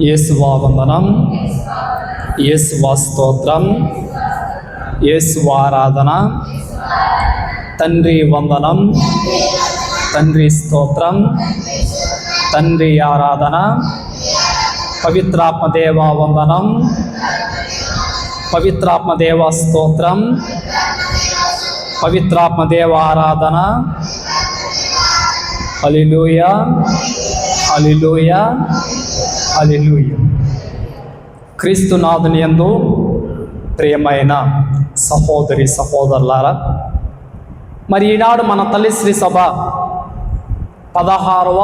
యేసువా వందనం, యేసువా స్తోత్రం, యేసువా ఆరాధన. తండ్రి వందనం, తండ్రి స్తోత్రం, తండ్రి ఆరాధన. పవిత్రాత్మ దేవా వందనం, పవిత్రాత్మ దేవా స్తోత్రం, పవిత్రాత్మ దేవ ఆరాధన. హల్లెలూయా, హల్లెలూయా, హల్లెలూయా. క్రీస్తునాథుని యందు ప్రియమైన సహోదరి సహోదరులారా, మరి ఈనాడు మన తల్లి శ్రీ సభ 16వ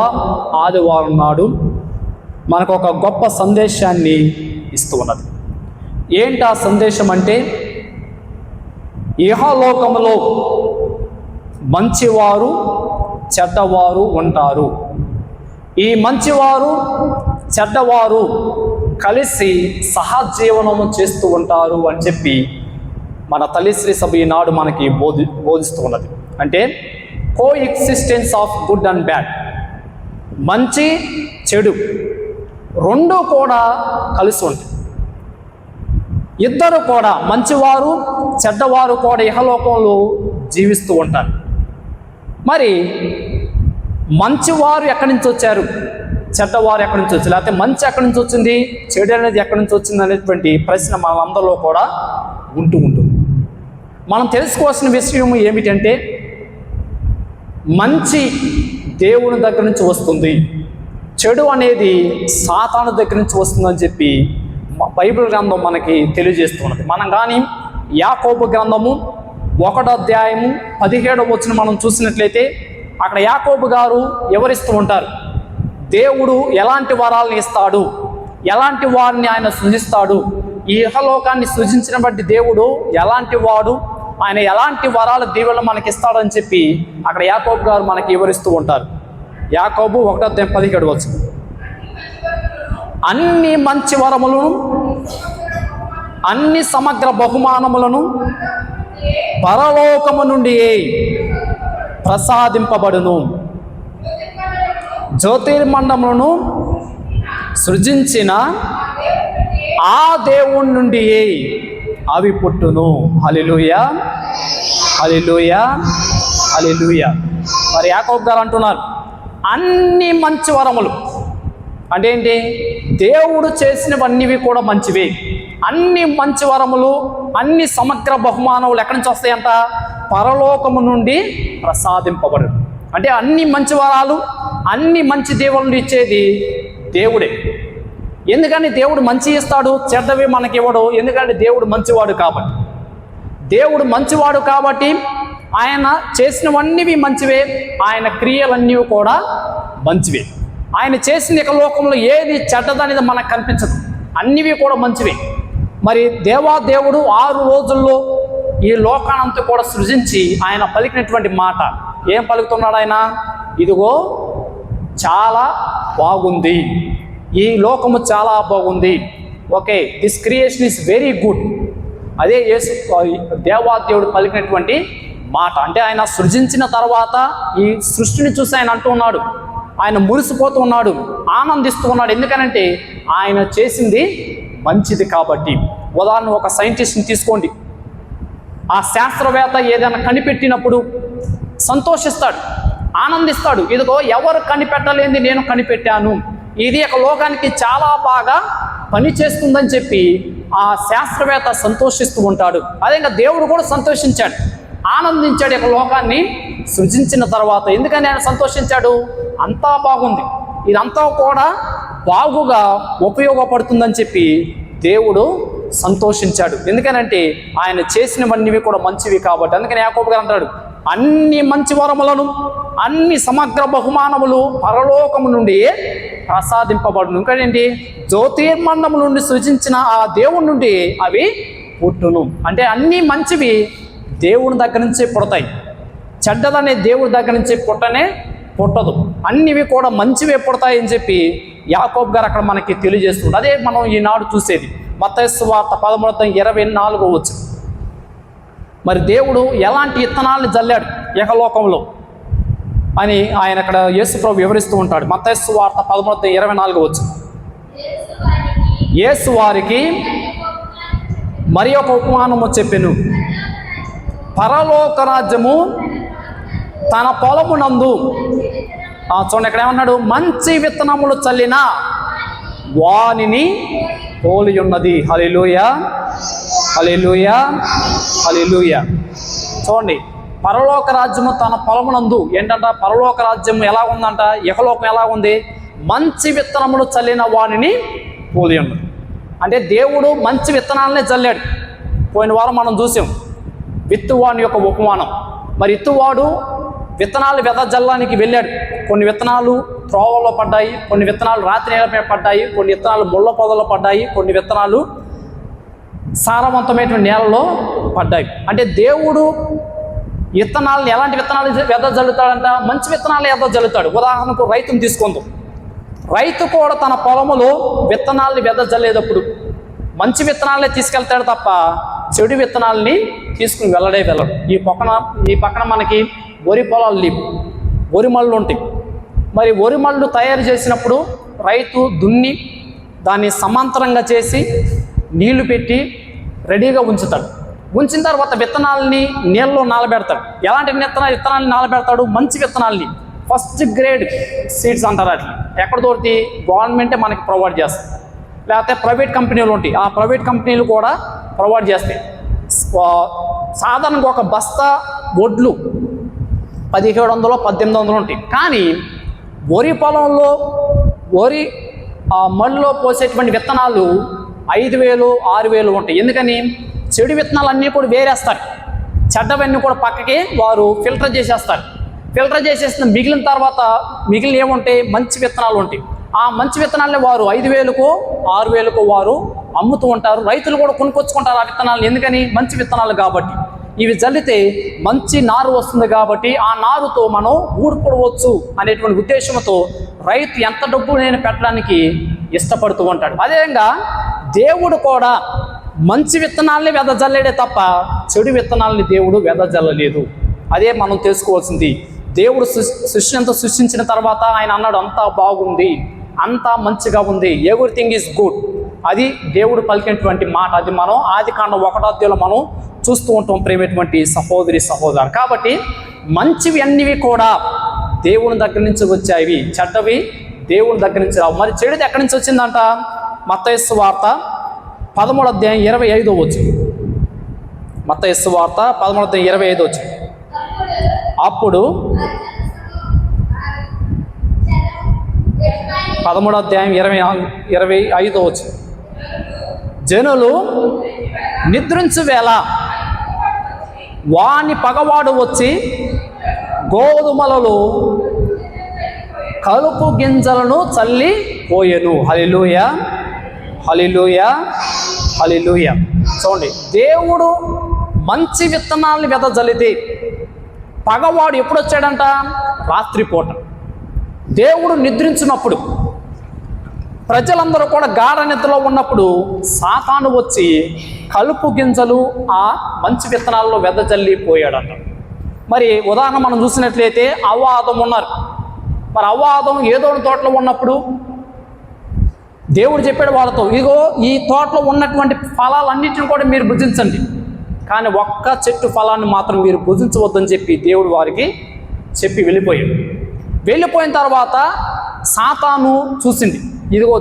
ఆదివారం నాడు మనకు ఒక గొప్ప సందేశాన్ని ఇస్తూ ఉన్నది. ఏంటి ఆ సందేశం అంటే, ఇహలోకములో మంచివారు చెడ్డవారు ఉంటారు. ఈ మంచివారు చెడ్డవారు కలిసి సహజీవనము చేస్తూ ఉంటారు అని చెప్పి మన తల్లి శ్రీ సభ ఈనాడు మనకి బోధిస్తూ ఉన్నది. అంటే coexistence of good and bad, మంచి చెడు రెండు కూడా కలిసి ఉంటాయి. ఇద్దరు కూడా, మంచివారు చెడ్డవారు కూడా ఇహలోకంలో జీవిస్తూ ఉంటారు. మరి మంచివారు ఎక్కడి నుంచి వచ్చారు, చెడ్డవారు ఎక్కడి నుంచి వచ్చారు, లేకపోతే మంచి ఎక్కడి నుంచి వచ్చింది, చెడు అనేది ఎక్కడి నుంచి వచ్చింది అనేటువంటి ప్రశ్న మనందరిలో కూడా ఉంటుంది. మనం తెలుసుకోవాల్సిన విషయం ఏమిటంటే, మంచి దేవుని దగ్గర నుంచి వస్తుంది, చెడు అనేది సాతాను దగ్గర నుంచి వస్తుందని చెప్పి బైబిల్ గ్రంథం మనకి తెలియజేస్తున్నది. మనం కానీ యాకోబు గ్రంథము 1వ అధ్యాయము 17వ వచనం మనం చూసినట్లయితే, అక్కడ యాకోబు గారు వివరిస్తూ ఉంటారు, దేవుడు ఎలాంటి వరాలను ఇస్తాడు, ఎలాంటి వారిని ఆయన సృజిస్తాడు, ఈ ఇహలోకాన్ని సృజించిన బట్టి దేవుడు ఎలాంటి వాడు, ఆయన ఎలాంటి వరాల దీవెనలు మనకి ఇస్తాడని చెప్పి అక్కడ యాకోబు గారు మనకి వివరిస్తూ ఉంటారు. యాకోబు 1వ అధ్యాయం 17వ వచనం, అన్ని మంచి వరములను అన్ని సమగ్ర బహుమానములను పరలోకము నుండి ప్రసాదింపబడును, జ్యోతిర్మండములను సృజించిన ఆ దేవుని నుండి అవి పుట్టును. హల్లెలూయా, హల్లెలూయా, హల్లెలూయా. మరి యాకోబు గారు అంటున్నారు, అన్ని మంచి వరములు అంటే ఏంటి, దేవుడు చేసినవన్నీ కూడా మంచివే. అన్ని మంచి వరములు, అన్ని సమగ్ర బహుమానములు ఎక్కడి నుంచి వస్తాయంట, పరలోకము నుండి ప్రసాదింపబడు. అంటే అన్ని మంచి వరాలు, అన్ని మంచి దేవుళ్ళు ఇచ్చేది దేవుడే. ఎందుకని దేవుడు మంచి ఇస్తాడు, చెడ్డవి మనకి ఇవ్వడు. ఎందుకంటే దేవుడు మంచివాడు కాబట్టి. దేవుడు మంచివాడు కాబట్టి ఆయన చేసినవన్నీ మంచివే, ఆయన క్రియలన్నీ కూడా మంచివే. ఆయన చేసిన ఇక లోకంలో ఏది చెడ్డదనేది మనకు కనిపించదు, అన్నివి కూడా మంచివే. మరి దేవుడు 6 రోజుల్లో ఈ లోకానంతా కూడా సృజించి ఆయన పలికినటువంటి మాట ఏం పలుకుతున్నాడు ఆయన, ఇదిగో చాలా బాగుంది, ఈ లోకము చాలా బాగుంది, okay, this creation is very good. అదే దేవుడు పలికినటువంటి మాట. అంటే ఆయన సృజించిన తర్వాత ఈ సృష్టిని చూసి ఆయన అంటూ ఉన్నాడు, ఆయన మురిసిపోతూ ఉన్నాడు, ఆనందిస్తూ ఉన్నాడు. ఎందుకనంటే ఆయన చేసింది మంచిది కాబట్టి. ఉదాహరణ, ఒక సైంటిస్ట్ని తీసుకోండి, ఆ శాస్త్రవేత్త ఏదైనా కనిపెట్టినప్పుడు సంతోషిస్తాడు, ఆనందిస్తాడు. ఇదిగో ఎవరు కనిపెట్టలేనిది నేను కనిపెట్టాను, ఇది ఒక లోకానికి చాలా బాగా పనిచేస్తుందని చెప్పి ఆ శాస్త్రవేత్త సంతోషిస్తూ ఉంటాడు. అదే ఇంకా దేవుడు కూడా సంతోషించాడు, ఆనందించాడు ఒక లోకాన్ని సృజించిన తర్వాత. ఎందుకని ఆయన సంతోషించాడు, అంతా బాగుంది, ఇదంతా కూడా బాగుగా ఉపయోగపడుతుందని చెప్పి దేవుడు సంతోషించాడు. ఎందుకనంటే ఆయన చేసినవన్నీ కూడా మంచివి కాబట్టి. అందుకని యాకోబు గారు అంటాడు, అన్ని మంచి వరములను అన్ని సమగ్ర బహుమానములు పరలోకము నుండి ప్రసాదింపబడును. ఇంకేంటి, జ్యోతిర్మండము నుండి సృజించిన ఆ దేవుని నుండి అవి పుట్టును. అంటే అన్ని మంచివి దేవుని దగ్గర నుంచే పుడతాయి, చెడ్డదనే దేవుడి దగ్గర నుంచి పుట్టదు. అన్నివి కూడా మంచివే పుడతాయని చెప్పి యాకోబు గారు అక్కడ మనకి తెలియజేస్తుంది. అదే మనం ఈనాడు చూసేది. మత్తయి సువార్త 13:24 వచనం. మరి దేవుడు ఎలాంటి విత్తనాలను జల్లాడు ఏకలోకంలో అని ఆయన అక్కడ యేసు ప్రభు వివరిస్తూ ఉంటాడు. మత్తయి సువార్త 13:24 వచనం. యేసు వారికి మరి ఒక ఉపమానము చెప్పెను. పరలోక రాజ్యము తన పొలమునందు, చూడండి ఇక్కడ ఏమన్నాడు, మంచి విత్తనములు చల్లిన వానిని పోలి ఉన్నది. హల్లెలూయా, హల్లెలూయా, హల్లెలూయా. చూడండి, పరలోక రాజ్యము తన పొలమునందు ఏంటంట, పరలోక రాజ్యం ఎలా ఉందంట, ఇహలోకం ఎలా ఉంది, మంచి విత్తనములు చల్లిన వానిని పోలి ఉన్నది. అంటే దేవుడు మంచి విత్తనాలనే చల్లాడు. పోయిన వారం మనం చూసాం విత్తువాని యొక్క ఉపమానం. మరి విత్తువాడు విత్తనాలు వెదజల్లానికి వెళ్ళాడు. కొన్ని విత్తనాలు త్రోవలో పడ్డాయి, కొన్ని విత్తనాలు రాత్రి నేలపై పడ్డాయి, కొన్ని విత్తనాలు ముళ్ళ పొదలో పడ్డాయి, కొన్ని విత్తనాలు సారవంతమైన నేలలో పడ్డాయి. అంటే దేవుడు విత్తనాలను, ఎలాంటి విత్తనాలు వెదజల్లుతాడంట, మంచి విత్తనాలు వెదజల్లుతాడు. ఉదాహరణకు రైతును తీసుకుందాం. రైతు కూడా తన పొలములో విత్తనాలని వెదజల్లేటప్పుడు మంచి విత్తనాలనే తీసుకెళ్తాడు తప్ప చెడు విత్తనాలని తీసుకుని వెళ్ళడు. ఈ పక్కన మనకి వరి పొలాలు లేవు, వరి మళ్ళు ఉంటాయి. మరి వరి మళ్ళు తయారు చేసినప్పుడు రైతు దున్ని దాన్ని సమాంతరంగా చేసి నీళ్లు పెట్టి రెడీగా ఉంచుతాడు. ఉంచిన తర్వాత విత్తనాలని నీళ్ళలో నానబెడతాడు. ఎలాంటి విత్తనాలని నానబెడతాడు, మంచి విత్తనాలని, ఫస్ట్ గ్రేడ్ సీడ్స్ అంటారు. అట్లా ఎక్కడ దొరికి గవర్నమెంటే మనకి ప్రొవైడ్ చేస్తుంది, లేకపోతే ప్రైవేట్ కంపెనీలు ఉంటాయి, ఆ ప్రైవేట్ కంపెనీలు కూడా ప్రొవైడ్ చేస్తాయి. సాధారణంగా ఒక బస్తా వడ్లు 1700 1800 ఉంటాయి. కానీ వరి పొలంలో వరి మళ్ళీలో పోసేటువంటి విత్తనాలు 5000 6000 ఉంటాయి. ఎందుకని, చెడు విత్తనాలు అన్నీ కూడా వేరేస్తారు, చెడ్డవన్నీ కూడా పక్కకి వారు ఫిల్టర్ చేసేస్తారు. ఫిల్టర్ చేసేసిన మిగిలిన తర్వాత మిగిలిన ఏముంటాయి, మంచి విత్తనాలు ఉంటాయి. ఆ మంచి విత్తనాలని వారు 5000కు 6000కు వారు అమ్ముతూ ఉంటారు. రైతులు కూడా కొనుక్కొచ్చుకుంటారు ఆ విత్తనాలు. ఎందుకని, మంచి విత్తనాలు కాబట్టి. ఇవి జల్లితే మంచి నారు వస్తుంది కాబట్టి ఆ నారుతో మనం ఊడుకోవచ్చు అనేటువంటి ఉద్దేశంతో రైతు ఎంత డబ్బు నేను పెట్టడానికి ఇష్టపడుతూ ఉంటాడు. అదేవిధంగా దేవుడు కూడా మంచి విత్తనాలని వెదజల్లేడే తప్ప చెడు విత్తనాలని దేవుడు వెదజల్లలేదు. అదే మనం తెలుసుకోవాల్సింది. దేవుడు సృష్టింత సృష్టించిన తర్వాత ఆయన అన్నాడు, అంతా బాగుంది, అంతా మంచిగా ఉంది, ఎవ్రీథింగ్ ఈజ్ గుడ్. అది దేవుడు పలికినటువంటి మాట. అది మనం ఆదికాండం 1వ అధ్యాయంలో మనం చూస్తూ ఉంటాం ప్రేమటువంటి సహోదరి సహోదరు. కాబట్టి మంచివి అన్నివి కూడా దేవుని దగ్గర నుంచి వచ్చాయి, చెడ్డవి దేవుని దగ్గర నుంచి రావు. మరి చెడుది ఎక్కడి నుంచి వచ్చిందంట, మత్తయి సువార్త 13వ అధ్యాయం 25వ వచనం. మత్తయి సువార్త 13వ అధ్యాయం 25వ వచనం. అప్పుడు 13వ అధ్యాయం 25వ వచనం. జనులు నిద్రించు వేళ వాని పగవాడు వచ్చి గోధుమలలో కలుపు గింజలను చల్లి పోయెను. హల్లెలూయా, హల్లెలూయా, హల్లెలూయా. చూడండి, దేవుడు మంచి విత్తనాలను వెదజల్లితే పగవాడు ఎప్పుడు వచ్చాడంట, రాత్రిపూట. దేవుడు నిద్రించినప్పుడు, ప్రజలందరూ కూడా గాఢ నిద్రలో ఉన్నప్పుడు సాతాను వచ్చి కలుపు గింజలు ఆ మంచి విత్తనాల్లో వెదజల్లిపోయాడంట. మరి ఉదాహరణ మనం చూసినట్లయితే అవ్వ ఆదం ఉన్నారు. మరి అవ్వ ఆదం ఏదో తోటలో ఉన్నప్పుడు దేవుడు చెప్పాడు వాళ్ళతో, ఇగో ఈ తోటలో ఉన్నటువంటి ఫలాలన్నింటిని కూడా మీరు భుజించండి, కానీ ఒక్క చెట్టు ఫలాన్ని మాత్రం మీరు భుజించవద్దని చెప్పి దేవుడు వారికి చెప్పి వెళ్ళిపోయాడు. వెళ్ళిపోయిన తర్వాత సాతాను చూసింది, ఇదిగో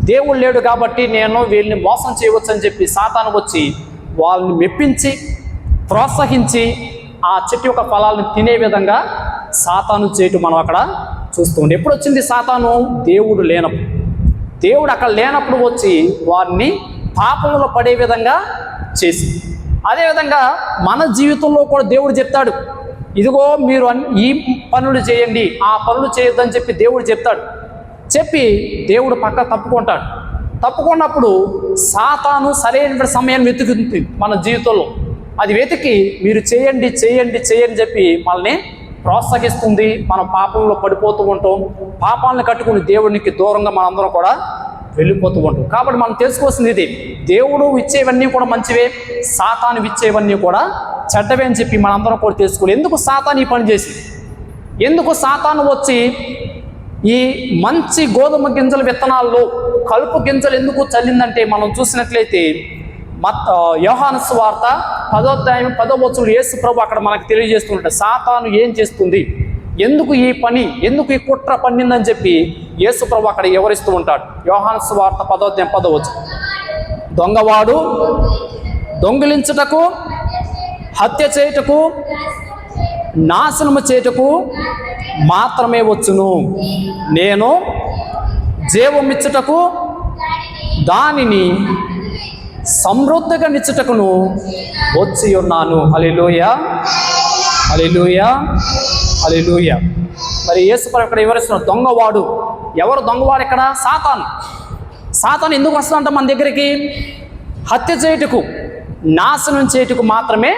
దేవుడు లేడు కాబట్టి నేను వీళ్ళని మోసం చేయవచ్చు అని చెప్పి సాతాను వచ్చి వాళ్ళని మెప్పించి ప్రోత్సహించి ఆ చెట్టు యొక్క ఫలాలను తినే విధంగా సాతాను చేయటం మనం అక్కడ చూస్తుంది. ఎప్పుడు వచ్చింది సాతాను, దేవుడు లేనప్పుడు. దేవుడు అక్కడ లేనప్పుడు వచ్చి వారిని పాపంలో పడే విధంగా చేసి, అదేవిధంగా మన జీవితంలో కూడా దేవుడు చెప్తాడు, ఇదిగో మీరు ఈ పనులు చేయండి, ఆ పనులు చేయొద్దని చెప్పి దేవుడు చెప్తాడు. చెప్పి దేవుడు పక్క తప్పుకున్నప్పుడు సాతాను సరైన సమయాన్ని వెతుకుతుంది మన జీవితంలో. అది వెతికి మీరు చేయండి చెప్పి మనల్ని ప్రోత్సహిస్తుంది. మనం పాపంలో పడిపోతూ ఉంటాం, పాపాలను కట్టుకుని దేవునికి దూరంగా మనందరం కూడా వెళ్ళిపోతూ ఉంటాం. కాబట్టి మనం తెలుసుకోవాల్సింది ఇది, దేవుడు ఇచ్చేవన్నీ కూడా మంచివే, సాతాను ఇచ్చేవన్నీ కూడా చెడ్డవే అని చెప్పి మనందరం కూడా తెలుసుకోవాలి. ఎందుకు సాతాను ఈ పని చేసి, ఎందుకు సాతాను వచ్చి ఈ మంచి గోధుమ గింజల విత్తనాల్లో కలుపు గింజలు ఎందుకు చల్లిందంటే మనం చూసినట్లయితే యోహాను సువార్త 10వ అధ్యాయం 10వ వచనంలో యేసు ప్రభు అక్కడ మనకు తెలియజేస్తుంటాడు సాతాను ఏం చేస్తుంది, ఎందుకు ఈ పని, ఎందుకు ఈ కుట్ర పన్నిందని చెప్పి యేసు ప్రభు అక్కడ వివరిస్తూ ఉంటాడు. యోహాను సువార్త 10వ అధ్యాయం 10వ వచనం, దొంగవాడు దొంగిలించుటకు, హత్య చేయుటకు, నాశనము చేయుటకు మాత్రమే వచ్చును, నేను జీవమిచ్చుటకు దానిని సమృద్ధిగా నిచ్చుటకును వచ్చి ఉన్నాను. హల్లెలూయా, హల్లెలూయా, హల్లెలూయా. మరి యేసు ప్రభు ఇక్కడ వివరిస్తున్నాడు దొంగవాడు. ఎవరు దొంగవాడు ఇక్కడ? సాతాను. సాతాను ఎందుకు వస్తుందంట మన దగ్గరికి? హత్య చేయుటకు, నాశనం చేయుటకు మాత్రమే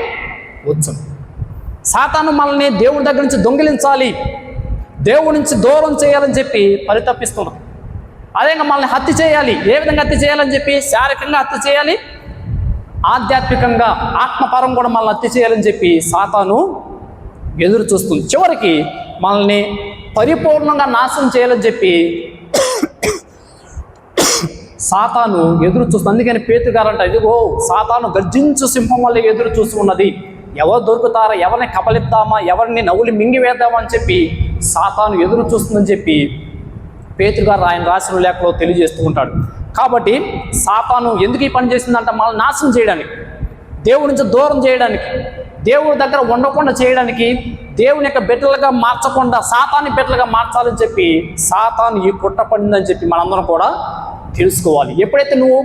వచ్చును. సాతాను మనల్ని దేవుడి దగ్గర నుంచి దొంగిలించాలి, దేవుడి నుంచి దూరం చేయాలని చెప్పి పరితపిస్తున్నాం. అదే మనల్ని హత్య చేయాలి. ఏ విధంగా హత్య చేయాలని చెప్పి? శారీరకంగా హత్య చేయాలి, ఆధ్యాత్మికంగా ఆత్మపరం కూడా మనల్ని హత్య చేయాలని చెప్పి సాతాను ఎదురు చూస్తుంది. చివరికి మనల్ని పరిపూర్ణంగా నాశనం చేయాలని చెప్పి సాతాను ఎదురు చూస్తుంది. అందుకని పేతురు గారు అంట, ఇదిగో సాతాను గర్జించు సింహం వల్ల ఎదురు చూస్తూ ఉన్నది, ఎవరు దొరుకుతారా, ఎవరిని కబలిద్దామా, ఎవరిని నవ్వులు మింగివేద్దామా అని చెప్పి సాతాను ఎదురు చూస్తుందని చెప్పి పేతురు గారు ఆయన రాసిన లేఖలో తెలియజేస్తూ ఉంటాడు. కాబట్టి సాతాను ఎందుకు ఈ పని చేసిందంట? మనల్ని నాశనం చేయడానికి, దేవుడి నుంచి దూరం చేయడానికి, దేవుడి దగ్గర ఉండకుండా చేయడానికి, దేవుని యొక్క బిడ్డలుగా మార్చకుండా సాతాని బిడ్డలుగా మార్చాలని చెప్పి సాతాను ఈ కుట్ర పడిందని చెప్పి మనందరం కూడా తెలుసుకోవాలి. ఎప్పుడైతే నువ్వు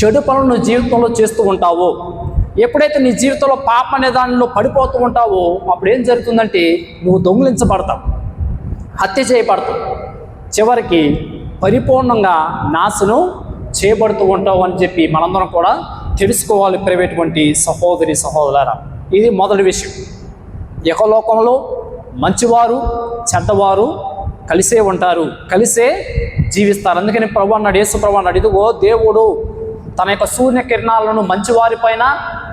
చెడు పనులు నువ్వు జీవితంలో చేస్తూ ఉంటావో, ఎప్పుడైతే నీ జీవితంలో పాప అనే దానిలో పడిపోతూ ఉంటావో, అప్పుడు ఏం జరుగుతుందంటే నువ్వు దొంగిలించబడతావు, హత్య చేయబడతావు, చివరికి పరిపూర్ణంగా నాశనం చేయబడుతూ ఉంటావు అని చెప్పి మనందరం కూడా తెలుసుకోవాలి. ప్రైవేటువంటి సహోదరి సహోదరులారా, ఇది మొదటి విషయం. యెహోలోకంలో మంచివారు చెడ్డవారు కలిసే ఉంటారు, కలిసే జీవిస్తారు. అందుకని ప్రభు అన్నాడు, యేసు ప్రభు అన్నాడు, ఇదిగో దేవుడు తన యొక్క సూర్య కిరణాలను మంచివారి పైన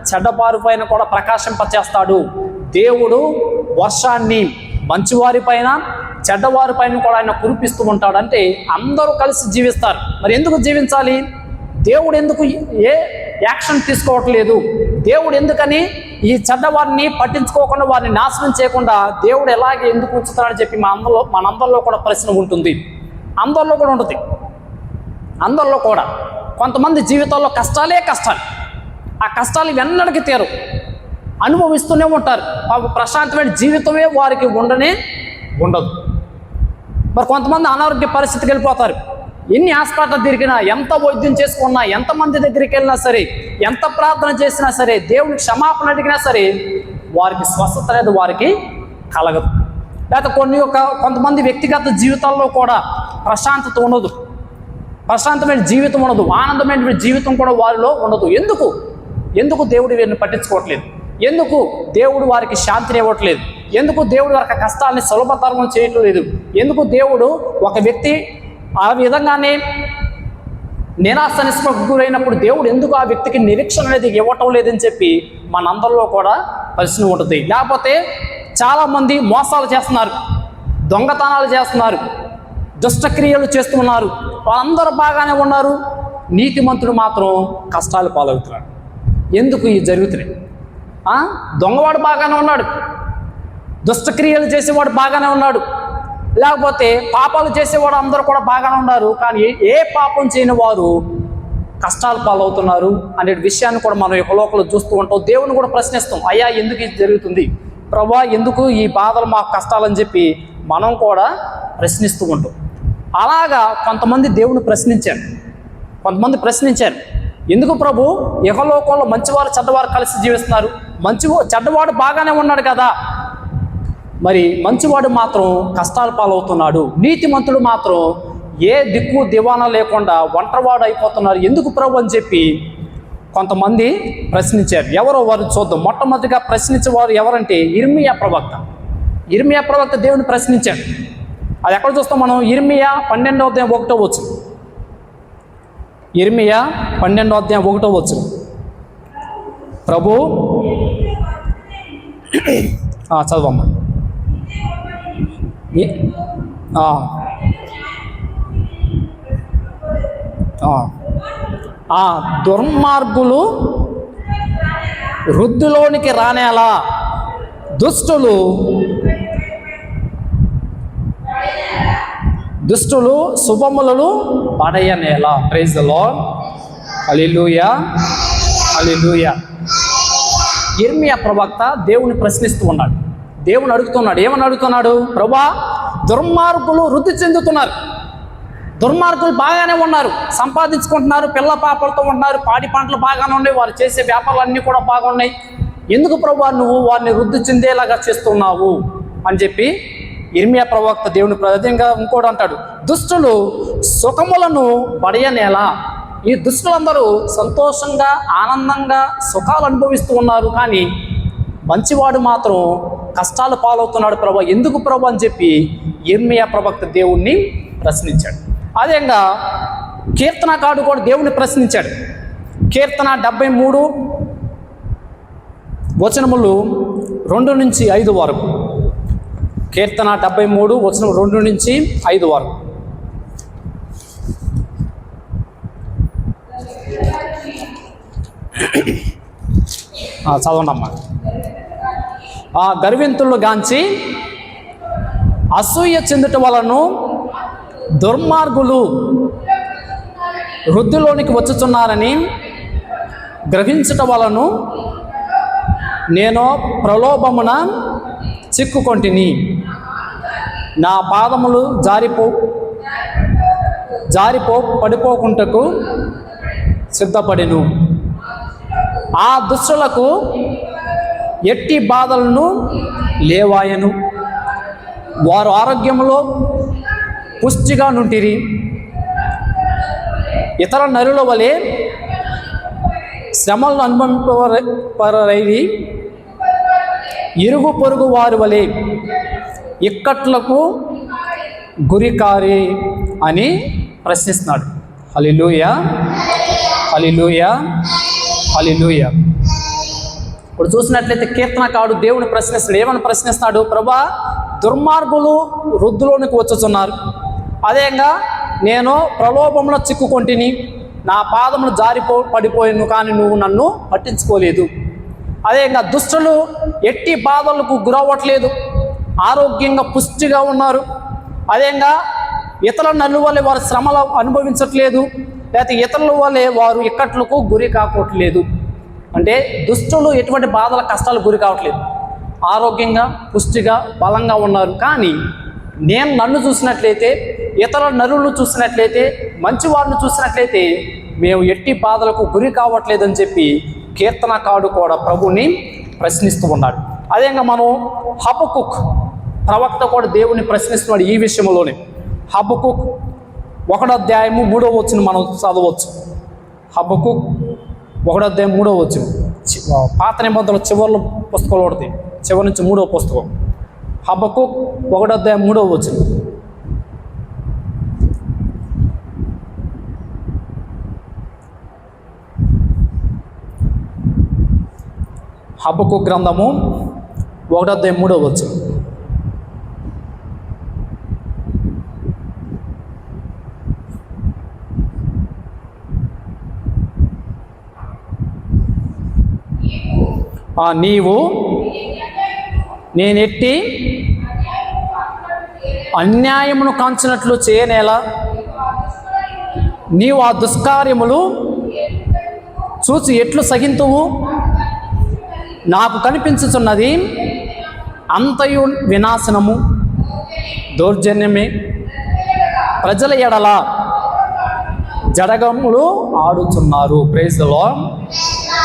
చెడ్డవారి పైన కూడా ప్రకాశింపచేస్తాడు. దేవుడు వర్షాన్ని మంచివారి పైన చెడ్డవారి పైన కూడా ఆయన కురిపిస్తూ ఉంటాడు. అంటే అందరూ కలిసి జీవిస్తారు. మరి ఎందుకు జీవించాలి? దేవుడు ఎందుకు ఏ యాక్షన్ తీసుకోవట్లేదు? దేవుడు ఎందుకని ఈ చెడ్డవారిని పట్టించుకోకుండా వారిని నాశనం చేయకుండా దేవుడు ఎలాగే ఎందుకు ఉంచుతాడని చెప్పి మనందరిలో కూడా ప్రశ్న ఉంటుంది. అందరిలో కూడా ఉంటుంది. అందరిలో కూడా కొంతమంది జీవితాల్లో కష్టాలే కష్టాలు, ఆ కష్టాలు వెన్నడికి తీరు, అనుభవిస్తూనే ఉంటారు. ప్రశాంతమైన జీవితమే వారికి ఉండదు. మరి కొంతమంది అనారోగ్య పరిస్థితికి వెళ్ళిపోతారు. ఎన్ని హాస్పిటల్ తిరిగినా, ఎంత వైద్యం చేసుకున్నా, ఎంతమంది దగ్గరికి వెళ్ళినా సరే, ఎంత ప్రార్థన చేసినా సరే, దేవునికి క్షమాపణ అడిగినా సరే వారికి స్వస్థత అనేది వారికి కలగదు. లేకపోతే కొంతమంది వ్యక్తిగత జీవితాల్లో కూడా ప్రశాంతత ఉండదు, ప్రశాంతమైన జీవితం ఉండదు, ఆనందమైన జీవితం కూడా వారిలో ఉండదు. ఎందుకు దేవుడు వీరిని పట్టించుకోవట్లేదు? ఎందుకు దేవుడు వారికి శాంతిని ఇవ్వట్లేదు? ఎందుకు దేవుడు వారికి కష్టాలని సులభతరం చేయటం లేదు? ఎందుకు దేవుడు ఒక వ్యక్తి ఆ విధంగానే నిరాశ నిస్పృహకు గురైనప్పుడు దేవుడు ఎందుకు ఆ వ్యక్తికి నిరీక్షణ అనేది ఇవ్వటం లేదని చెప్పి మనందరిలో కూడా ప్రశ్న ఉంటుంది. లేకపోతే చాలామంది మోసాలు చేస్తున్నారు, దొంగతనాలు చేస్తున్నారు, దుష్టక్రియలు చేస్తున్నారు, వాళ్ళందరూ బాగానే ఉన్నారు, నీతిమంతుడు మాత్రం కష్టాలు పాలవుతున్నాడు. ఎందుకు ఈ జరుగుతున్నాయి? దొంగవాడు బాగానే ఉన్నాడు, దుష్టక్రియలు చేసేవాడు బాగానే ఉన్నాడు, లేకపోతే పాపాలు చేసేవాడు అందరూ కూడా బాగానే ఉన్నారు, కానీ ఏ పాపం చేయని వారు కష్టాలు పాలవుతున్నారు అనే విషయాన్ని కూడా మనం ఈ లోకంలో చూస్తూ ఉంటాం. దేవుని కూడా ప్రశ్నిస్తాం, అయ్యా ఎందుకు ఇది జరుగుతుంది ప్రభువా, ఎందుకు ఈ బాధలు మాకు కష్టాలని చెప్పి మనం కూడా ప్రశ్నిస్తూ ఉంటాం. అలాగా కొంతమంది దేవుని ప్రశ్నించారు, ఎందుకు ప్రభు యెహోలోకంలో మంచివారు చెడ్డవారు కలిసి జీవిస్తున్నారు, చెడ్డవాడు బాగానే ఉన్నాడు కదా, మరి మంచివాడు మాత్రం కష్టాల పాలవుతున్నాడు, నీతిమంతుడు మాత్రం ఏ దిక్కు దివానా లేకుండా ఒంటరివాడు అయిపోతున్నారు, ఎందుకు ప్రభు అని చెప్పి కొంతమంది ప్రశ్నించారు. ఎవరో వారు చూద్దాం. మొట్టమొదటిగా ప్రశ్నించేవారు ఎవరంటే ఇర్మియా ప్రవక్త దేవుని ప్రశ్నించాడు. అది ఎక్కడ చూస్తాం మనం? ఇర్మియా 12వ అధ్యాయం 1వ వచనం. ఇర్మియా 12వ అధ్యాయం 1వ వచనం. ప్రభు చదవమ్మా. ఆ దుర్మార్గులు వృద్ధిలోనికి రానేలా దుష్టులు శుభములను పడయనేలా. Praise the lord. Hallelujah, hallelujah. యిర్మీయా ప్రవక్త దేవుని ప్రశ్నిస్తూ ఉన్నాడు. దేవుని అడుగుతున్నాడు. ఏమని అడుగుతున్నాడు? ప్రభువా, దుర్మార్గులు వృద్ధి చెందుతున్నారు, దుర్మార్గులు బాగానే ఉన్నారు, సంపాదించుకుంటున్నారు, పిల్ల పాపలతో ఉంటున్నారు, పాడి పంటలు బాగానే ఉన్నాయి, వారు చేసే వ్యాపారాలు అన్నీ కూడా బాగున్నాయి, ఎందుకు ప్రభువా నువ్వు వారిని వృద్ధి చెందేలాగా చేస్తున్నావు అని చెప్పి యిర్మీయా ప్రవక్త దేవుని ప్రతిగా ఇంకోటి అంటాడు, దుష్టులు సుఖములను పడయనేలా. ఈ దుష్టులందరూ సంతోషంగా ఆనందంగా సుఖాలు అనుభవిస్తూ ఉన్నారు, కానీ మంచివాడు మాత్రం కష్టాలు పాలవుతున్నాడు ప్రభువా, ఎందుకు ప్రభువా అని చెప్పి యిర్మీయా ప్రవక్త దేవుణ్ణి ప్రశ్నించాడు. అదేవిధంగా కీర్తనకారుడు కూడా దేవుణ్ణి ప్రశ్నించాడు. కీర్తన 73 వచనములు 2 నుంచి 5 వరకు. కీర్తన 73 వచనం 2 నుంచి 5 వరకు. చదవండి అమ్మా. గర్వింతులు గాంచి అసూయ చెందుట వలన దుర్మార్గులు వృద్ధిలోనికి వచ్చుచున్నారని గ్రహించుట వలన నేను ప్రలోభమున చిక్కుకొంటిని, నా పాదములు పడిపోకుంటకు సిద్ధపడిను. ఆ దుష్టులకు ఎట్టి బాధలను లేవాయను, వారు ఆరోగ్యములో పుష్టిగా నుంటిరి. ఇతర నరుల వలె శ్రమలను అనుభవింపరైరి, ఇరుగు పొరుగు వారి వలె ఇక్కట్లకు గురికారి అని ప్రశ్నిస్తున్నాడు. హల్లెలూయా, హల్లెలూయా, హల్లెలూయా. ఇప్పుడు చూసినట్లయితే కీర్తనకారుడు దేవుని ప్రశ్నిస్తాడు. ఏమని ప్రశ్నిస్తున్నాడు? ప్రభువా, దుర్మార్గులు వృద్ధిలోనికి వచ్చుచున్నారు, అదేవిధంగా నేను ప్రలోభంలో చిక్కుకొంటిని, నా పాదములు పడిపోయాను, కానీ నువ్వు నన్ను పట్టించుకోలేదు. అదేవిధంగా దుష్టులు ఎట్టి బాధలకు గురవ్వట్లేదు, ఆరోగ్యంగా పుష్టిగా ఉన్నారు. అదేవిధంగా ఇతరుల నలుల వల్లే వారు శ్రమలు అనుభవించట్లేదు, లేకపోతే ఇతరుల వల్లే వారు ఇక్కట్లకు గురి కావట్లేదు. అంటే దుష్టులు ఎటువంటి బాధల కష్టాలకు గురి కావట్లేదు, ఆరోగ్యంగా పుష్టిగా బలంగా ఉన్నారు. కానీ నన్ను చూసినట్లయితే, ఇతర నరులను చూసినట్లయితే, మంచివారిని చూసినట్లయితే మేము ఎట్టి బాధలకు గురి కావట్లేదని చెప్పి కీర్తనకారుడు కూడా ప్రభుని ప్రశ్నిస్తూ ఉన్నాడు. అదేవిధంగా మనం హబక్కుక్ ప్రవక్త కూడా దేవుని ప్రశ్నిస్తున్నాడు ఈ విషయంలోనే. హబక్కుక్ 1వ అధ్యాయము 3వ వచనం మనం చదవచ్చు. హబక్కుక్ 1వ అధ్యాయం 3వ వచనం. పాత నిబంధనల చివరిలో పుస్తకాలు పడతాయి, చివరి నుంచి 3వ పుస్తకం. హబక్కుక్ 1వ అధ్యాయం 3వ వచనం. హబక్కుక్ గ్రంథము 1వ అధ్యాయం 3వ వచనం. నీవు నేనెట్టి అన్యాయమును కాంచినట్లు చేయనేలా, నీవు ఆ దుష్కార్యములు చూసి ఎట్లు సహింతువు, నాకు కనిపించుచున్నది అంతయు వినాశనము దౌర్జన్యమే, ప్రజల ఎడల జడగములు ఆడుచున్నారు. Praise the lord.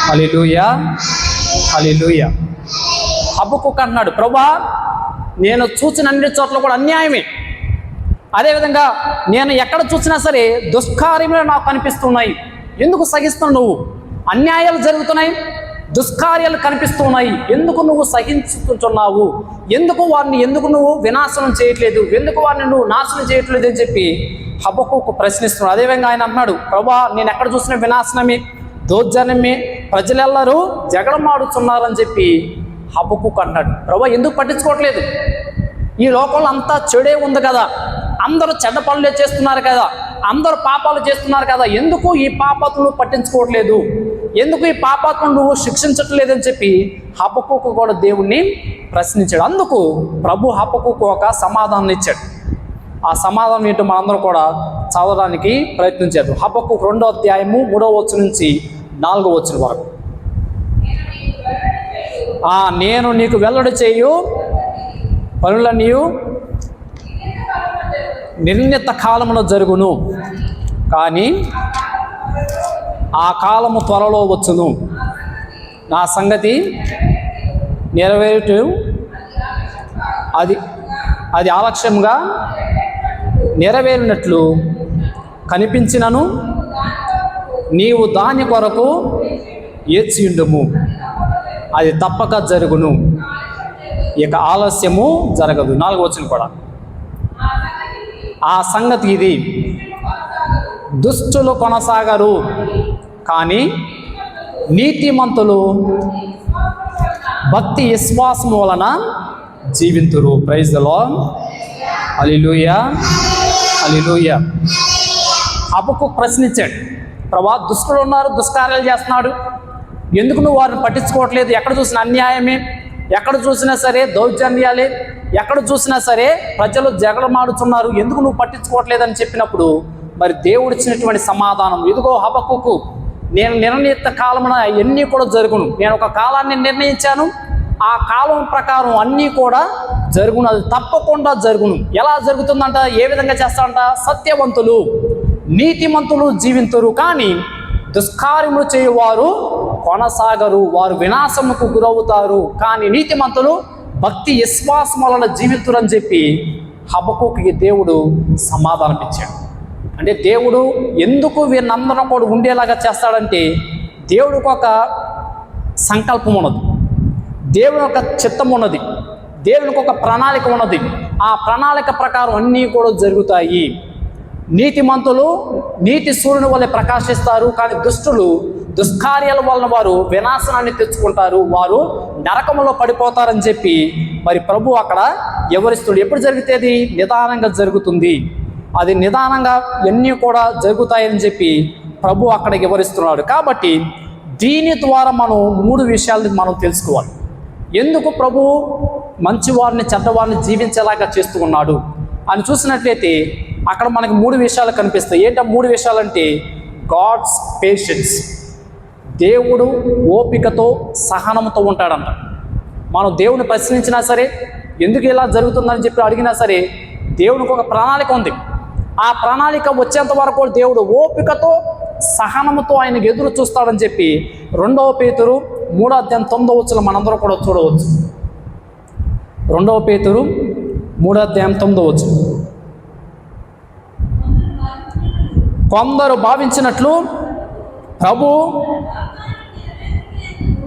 Hallelujah, hallelujah. Habakkuk అంటున్నాడు, ప్రభువా నేను చూసిన అన్ని చోట్ల కూడా అన్యాయమే, అదేవిధంగా నేను ఎక్కడ చూసినా సరే దుష్కార్యములు నాకు కనిపిస్తున్నాయి, ఎందుకు సహిస్తున్నావు నువ్వు? అన్యాయాలు జరుగుతున్నాయి, దుష్కార్యాలు కనిపిస్తున్నాయి, ఎందుకు నువ్వు సహించుతున్నావు? ఎందుకు నువ్వు వినాశనం చేయట్లేదు? ఎందుకు వారిని నువ్వు నాశనం చేయట్లేదు అని చెప్పి హబక్కుకు ప్రశ్నిస్తున్నాడు. అదేవిధంగా ఆయన అన్నాడు, ప్రభువా నేను ఎక్కడ చూసిన వినాశనమే, దౌర్జన్యమే, ప్రజలెల్లరూ జగడమాడుతున్నారని చెప్పి హబక్కుకు అంటాడు. ప్రభువా ఎందుకు పట్టించుకోవట్లేదు? ఈ లోకంలో అంతా చెడే ఉంది కదా, అందరూ చెడ్డ పనులే చేస్తున్నారు కదా, అందరూ పాపాలు చేస్తున్నారు కదా, ఎందుకు ఈ పాపాత్ములు పట్టించుకోవట్లేదు, ఎందుకు ఈ పాపాత్ములు నువ్వు శిక్షించట్లేదని చెప్పి హబక్కూకు కూడా దేవుణ్ణి ప్రశ్నించాడు. అందుకు ప్రభు హబక్కూకు ఒక సమాధానం ఇచ్చాడు. ఆ సమాధానం ఏంటో మనందరం కూడా చదవడానికి ప్రయత్నించారు. హబక్కూకు 2వ అధ్యాయము 3వ వచనం నుంచి 4వ వచనం వరకు. నేను నీకు వెల్లడి చేయు పనులన్నీ నిర్ణీత కాలమున జరుగును, కానీ ఆ కాలము త్వరలో వచ్చును. నా సంగతి నెరవేరు అది ఆలక్ష్యంగా నెరవేరినట్లు కనిపించినను నీవు దాని కొరకు ఏడ్చియుండుము, అది తప్పక జరుగును, ఇక ఆలస్యము జరగదు. 4వ వచనం కూడా ఆ సంగతి ఇది, దుష్టులు కొనసాగరు కానీ నీతిమంతులు భక్తి విశ్వాసం వలన జీవింతురు. Praise the lord. Hallelujah, hallelujah. Habakkuk ప్రశ్నించాడు, ప్రభా దుష్టులు ఉన్నారు, దుష్కార్యాలు చేస్తున్నాడు, ఎందుకు నువ్వు వారిని పట్టించుకోవట్లేదు? ఎక్కడ చూసినా అన్యాయమే, ఎక్కడ చూసినా సరే దౌర్జన్యాలే, ఎక్కడ చూసినా సరే ప్రజలు జగడమాడుతున్నారు, ఎందుకు నువ్వు పట్టించుకోవట్లేదని చెప్పినప్పుడు మరి దేవుడు ఇచ్చినటువంటి సమాధానం, ఇదిగో హబక్కూకు, నేను నిర్ణీత కాలమున అన్నీ కూడా జరుగును. నేను ఒక కాలాన్ని నిర్ణయించాను, ఆ కాలం ప్రకారం అన్నీ కూడా జరుగును, అది తప్పకుండా జరుగును. ఎలా జరుగుతుందంట, ఏ విధంగా చేస్తాడంట? సత్యవంతులు నీతిమంతులు జీవింతురు కానీ దుష్కార్యములు చేయువారు కొనసాగరు, వారు వినాశముకు గురవుతారు, కానీ నీతిమంతులు భక్తి విశ్వాసం వలన జీవితురు అని చెప్పి హబక్కూకుకి దేవుడు సమాధానం ఇచ్చాడు. అంటే దేవుడు ఎందుకు వీరినందరం కూడా ఉండేలాగా చేస్తాడంటే దేవుడికి ఒక సంకల్పం ఉన్నది, దేవుని ఒక చిత్తం ఉన్నది, దేవునికి ఒక ప్రణాళిక ఉన్నది. ఆ ప్రణాళిక ప్రకారం అన్నీ కూడా జరుగుతాయి. నీతిమంతులు నీతి సూర్యుని వల్లే ప్రకాశిస్తారు, కానీ దుష్టులు దుష్కార్యాల వలన వారు వినాశనాన్ని తెచ్చుకుంటారు, వారు నరకంలో పడిపోతారని చెప్పి మరి ప్రభు అక్కడ వివరిస్తుడు. ఎప్పుడు జరిగితేది నిదానంగా జరుగుతుంది, అది నిదానంగా అన్నీ కూడా జరుగుతాయని చెప్పి ప్రభు అక్కడ వివరిస్తున్నాడు. కాబట్టి దీని ద్వారా మనం 3 విషయాలను మనం తెలుసుకోవాలి. ఎందుకు ప్రభు మంచివారిని చెడ్డవారిని జీవించేలాగా చేస్తూ ఉన్నాడు అని చూసినట్లయితే అక్కడ మనకి 3 విషయాలు కనిపిస్తాయి. ఏంటో 3 విషయాలంటే గాడ్స్ పేషెన్స్, దేవుడు ఓపికతో సహనంతో ఉంటాడంట. మనం దేవుని ప్రశ్నించినా సరే, ఎందుకు ఇలా జరుగుతుందని చెప్పి అడిగినా సరే దేవునికి ఒక ప్రణాళిక ఉంది. ఆ ప్రణాళిక వచ్చేంత వరకు దేవుడు ఓపికతో సహనముతో ఆయనకు ఎదురు చూస్తాడని చెప్పి 2వ పేతురు 3వ అధ్యాయం 9వ వచనం మనందరం కూడా చూడవచ్చు. 2వ పేతురు 3వ అధ్యాయం 9వ వచనం. కొందరు భావించినట్లు ప్రభు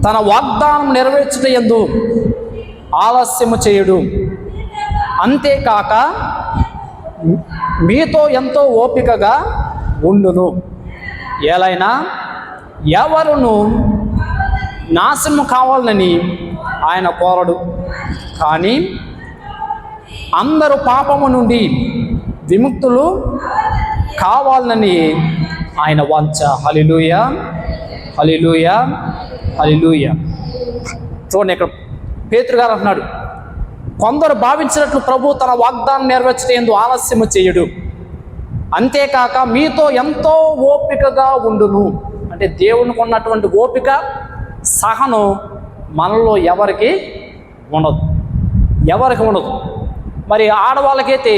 తన వాగ్దానం నెరవేర్చుట యందు ఆలస్యము చేయుడు, అంతేకాక మీతో ఎంతో ఓపికగా ఉండును, ఎలైనా ఎవరును నాశనము కావాలని ఆయన కోరడు, కానీ అందరూ పాపము నుండి విముక్తులు కావాలని ఆయన వాంఛ. హల్లెలూయా, హల్లెలూయా, హల్లెలూయా. చూడండి, ఇక్కడ పేతురు గారు అంటున్నాడు, కొందరు భావించినట్లు ప్రభు తన వాగ్దానం నెరవేర్చడం ఆలస్యము చేయడు, అంతేకాక మీతో ఎంతో ఓపికగా ఉండును. అంటే దేవునికి ఉన్నటువంటి ఓపిక సహనం మనలో ఎవరికి ఉండదు, ఎవరికి ఉండదు. మరి ఆడవాళ్ళకైతే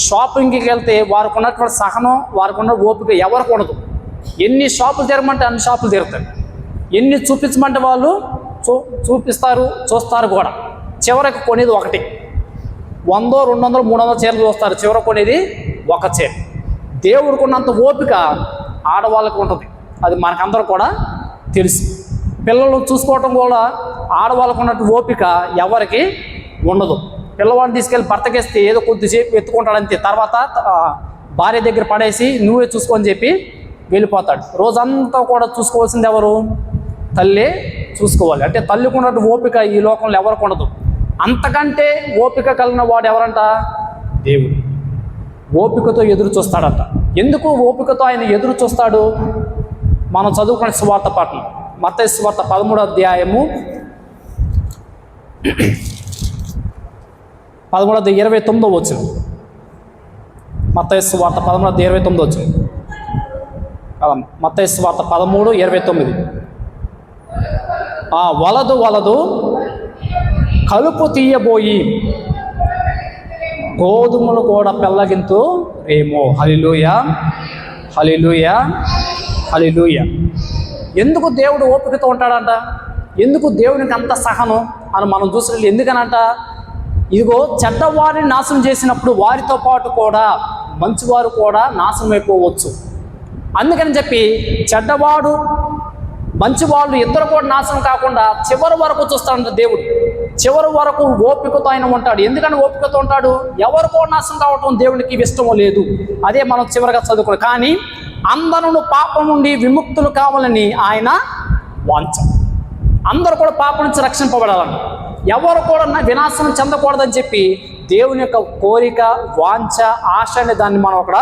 షాపింగ్కి వెళ్తే వారికి ఉన్నటువంటి సహనం, వారికి ఉన్న ఓపిక ఎవరికి ఉండదు. ఎన్ని షాపులు తిరగమంటే అన్ని షాపులు తిరుగుతారు, ఎన్ని చూపించమంటే వాళ్ళు చూపిస్తారు, చూస్తారు కూడా. చివరికి కొనేది ఒకటి, 100, 200, 300 చీరలు చూస్తారు, చివరికి కొనేది ఒక చీర. దేవుడికి ఉన్నంత ఓపిక ఆడవాళ్ళకి ఉంటుంది, అది మనకందరూ కూడా తెలుసు. పిల్లలు చూసుకోవటం కూడా ఆడవాళ్ళకు ఉన్నట్టు ఓపిక ఎవరికి ఉండదు. పిల్లవాడిని తీసుకెళ్ళి భర్తకేస్తే ఏదో కొద్దిసేపు ఎత్తుకుంటాడంతే, తర్వాత భార్య దగ్గర పడేసి నువ్వే చూసుకొని చెప్పి వెళ్ళిపోతాడు. రోజంతా కూడా చూసుకోవాల్సింది ఎవరు? తల్లే చూసుకోవాలి. అంటే తల్లికి ఉన్నట్టు ఓపిక ఈ లోకంలో ఎవరికి ఉండదు. అంతకంటే ఓపిక కలిగిన వాడు ఎవరంట? దేవుడు. ఓపికతో ఎదురు చూస్తాడట. ఎందుకు ఓపికతో ఆయన ఎదురు చూస్తాడు? మనం చదువుకునే సువార్త పాఠం మత్తయి సువార్త 13వ అధ్యాయము 29వ వచనం. మత్తయి సువార్త 13:29 వచనం. మత్తయి సువార్త 13:29. వలదు కలుపు తీయబోయి గోధుమలు కూడా పెళ్ళగింతు రేమో. హల్లెలూయా, హల్లెలూయా, హల్లెలూయా. ఎందుకు దేవుడు ఓపికతో ఉంటాడంట? ఎందుకు దేవునికి అంత సహనం అని మనం చూసినట్లు ఎందుకనంట? ఇదిగో చెడ్డవారిని నాశనం చేసినప్పుడు వారితో పాటు కూడా మంచివారు కూడా నాశనం అయిపోవచ్చు. అందుకని చెప్పి చెడ్డవాడు మంచివాళ్ళు ఇద్దరు కూడా నాశనం కాకుండా చివరి వరకు చూస్తాడంట దేవుడు. చివరి వరకు ఓపికతో ఆయన ఉంటాడు. ఎందుకని ఓపికతో ఉంటాడు? ఎవరు కూడా నాశనం కావటం దేవునికి ఇష్టమో లేదు. అదే మనం చివరిగా చదువుకున్నాం. కానీ అందరూ పాపం నుండి విముక్తులు కావాలని ఆయన వాంఛ. అందరూ కూడా పాపం నుంచి రక్షింపబడాలని, ఎవరు కూడా వినాశనం చెందకూడదని చెప్పి దేవుని యొక్క కోరిక, వాంఛ, ఆశ అనే దాన్ని మనం అక్కడ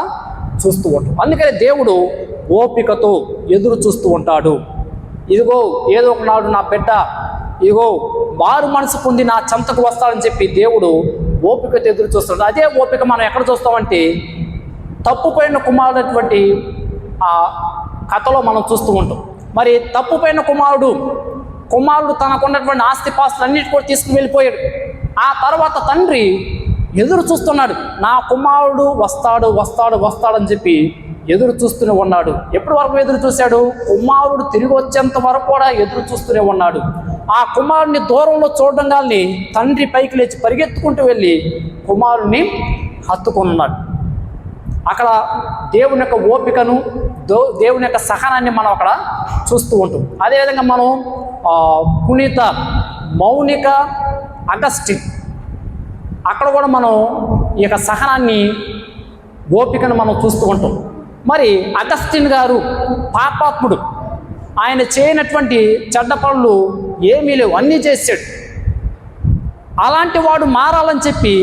చూస్తూ ఉంటాం. అందుకని దేవుడు ఓపికతో ఎదురు చూస్తూ ఉంటాడు. ఇదిగో ఏదో ఒకనాడు నా బిడ్డ ఇదిగో మారు మనసు పొంది నా చెంతకు వస్తాడని చెప్పి దేవుడు ఓపికతో ఎదురు చూస్తాడు. అదే ఓపిక మనం ఎక్కడ చూస్తామంటే తప్పుపోయిన కుమారుడటువంటి ఆ కథలో మనం చూస్తూ ఉంటాం. మరి తప్పుపోయిన కుమారుడు తనకున్నటువంటి ఆస్తిపాస్తులు అన్నిటి కూడా తీసుకుని వెళ్ళిపోయాడు. ఆ తర్వాత తండ్రి ఎదురు చూస్తున్నాడు. నా కుమారుడు వస్తాడని చెప్పి ఎదురు చూస్తూనే ఉన్నాడు. ఎప్పటి వరకు ఎదురు చూశాడు? కుమారుడు తిరిగి వచ్చేంత వరకు కూడా ఎదురు చూస్తూనే ఉన్నాడు. ఆ కుమారుడిని దూరంలో చూడడం కానీ తండ్రి పైకి లేచి పరిగెత్తుకుంటూ వెళ్ళి కుమారుడిని హత్తుకున్నాడు. అక్కడ దేవుని యొక్క ఓపికను, దేవుని యొక్క సహనాన్ని మనం అక్కడ చూస్తూ ఉంటాం. అదేవిధంగా మనం పునీత మౌనిక అగస్టిన్ అక్కడ కూడా మనం ఈ యొక్క సహనాన్ని, ఓపికను మనం చూస్తూ ఉంటాం. మరి అగస్టిన్ గారు పాపాత్ముడు. ఆయన చేయనటువంటి చెడ్డ పనులు ఏమీ లేవు, అన్నీ చేశాడు. అలాంటి వాడు మారాలని చెప్పి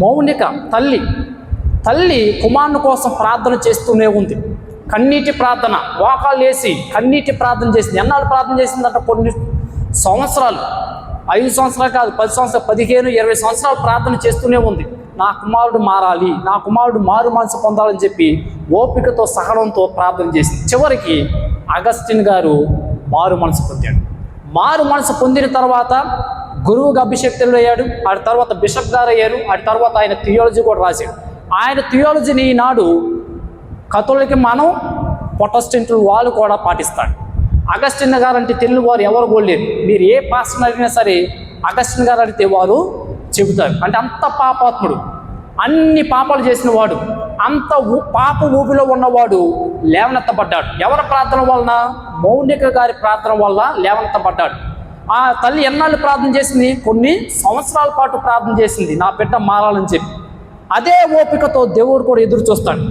మౌనిక తల్లి కుమారుని కోసం ప్రార్థన చేస్తూనే ఉంది. కన్నీటి ప్రార్థన, మోకాళ్ళు వేసి కన్నీటి ప్రార్థన చేసింది. ఎన్నాళ్ళు ప్రార్థన చేసిందంట? కొన్ని సంవత్సరాలు, 5 సంవత్సరాలు కాదు, 10 సంవత్సరాలు, 15, 20 సంవత్సరాలు ప్రార్థన చేస్తూనే ఉంది. నా కుమారుడు మారాలి, నా కుమారుడు మారు మనసు పొందాలని చెప్పి ఓపికతో, సహనంతో ప్రార్థన చేసింది. చివరికి అగస్టిన్ గారు మారు మనసు పొందాడు. మారు మనసు పొందిన తర్వాత గురువుగా అభిషేక్తులు అయ్యాడు. ఆ తర్వాత బిషప్ గారు అయ్యారు. ఆ తర్వాత ఆయన థియాలజీ కూడా రాశాడు. ఆయన థియాలజీని ఈనాడు కథోలిక మనం ప్రొటెస్టెంట్లు వాళ్ళు కూడా పాటిస్తాడు. అగస్టిన్ గారు అంటే తెలియని వారు ఎవరు కూడా లేరు. మీరు ఏ పాస్టర్ అడిగినా సరే అగస్టిన్ గారు అడిగితే వారు చెబుతారు. అంటే అంత పాపాత్ముడు, అన్ని పాపాలు చేసిన వాడు, అంత పాప ఊపిలో ఉన్నవాడు లేవనెత్తబడ్డాడు. ఎవరి ప్రార్థన వలన? మౌనిక గారి ప్రార్థన వల్ల లేవనెత్తబడ్డాడు. ఆ తల్లి ఎన్నాళ్ళు ప్రార్థన చేసింది? కొన్ని సంవత్సరాల పాటు ప్రార్థన చేసింది, నా బిడ్డ మారాలని చెప్పి. అదే ఓపికతో దేవుడు కూడా ఎదురు చూస్తాడు.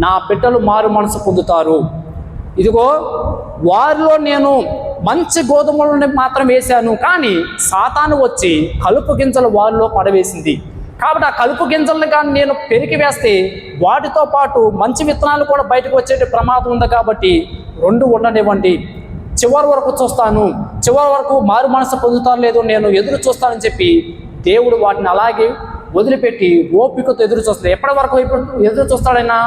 నా బిడ్డలు మారు మనసు పొందుతారు. ఇదిగో వారిలో నేను మంచి గోధుమలను మాత్రం వేశాను, కానీ సాతాను వచ్చి కలుపు గింజలు వారిలో పడవేసింది. కాబట్టి ఆ కలుపు గింజలను కానీ నేను పెరికి వేస్తే వాటితో పాటు మంచి విత్తనాలు కూడా బయటకు వచ్చే ప్రమాదం ఉంది. కాబట్టి 2 ఉండనివ్వండి, చివరి వరకు చూస్తాను, చివరి వరకు మారు మనసు పొందుతాను లేదో నేను ఎదురు చూస్తానని చెప్పి దేవుడు వాటిని అలాగే వదిలిపెట్టి ఓపికతో ఎదురు చూస్తాడు. ఎప్పటి వరకు ఎదురు చూస్తాడైనా?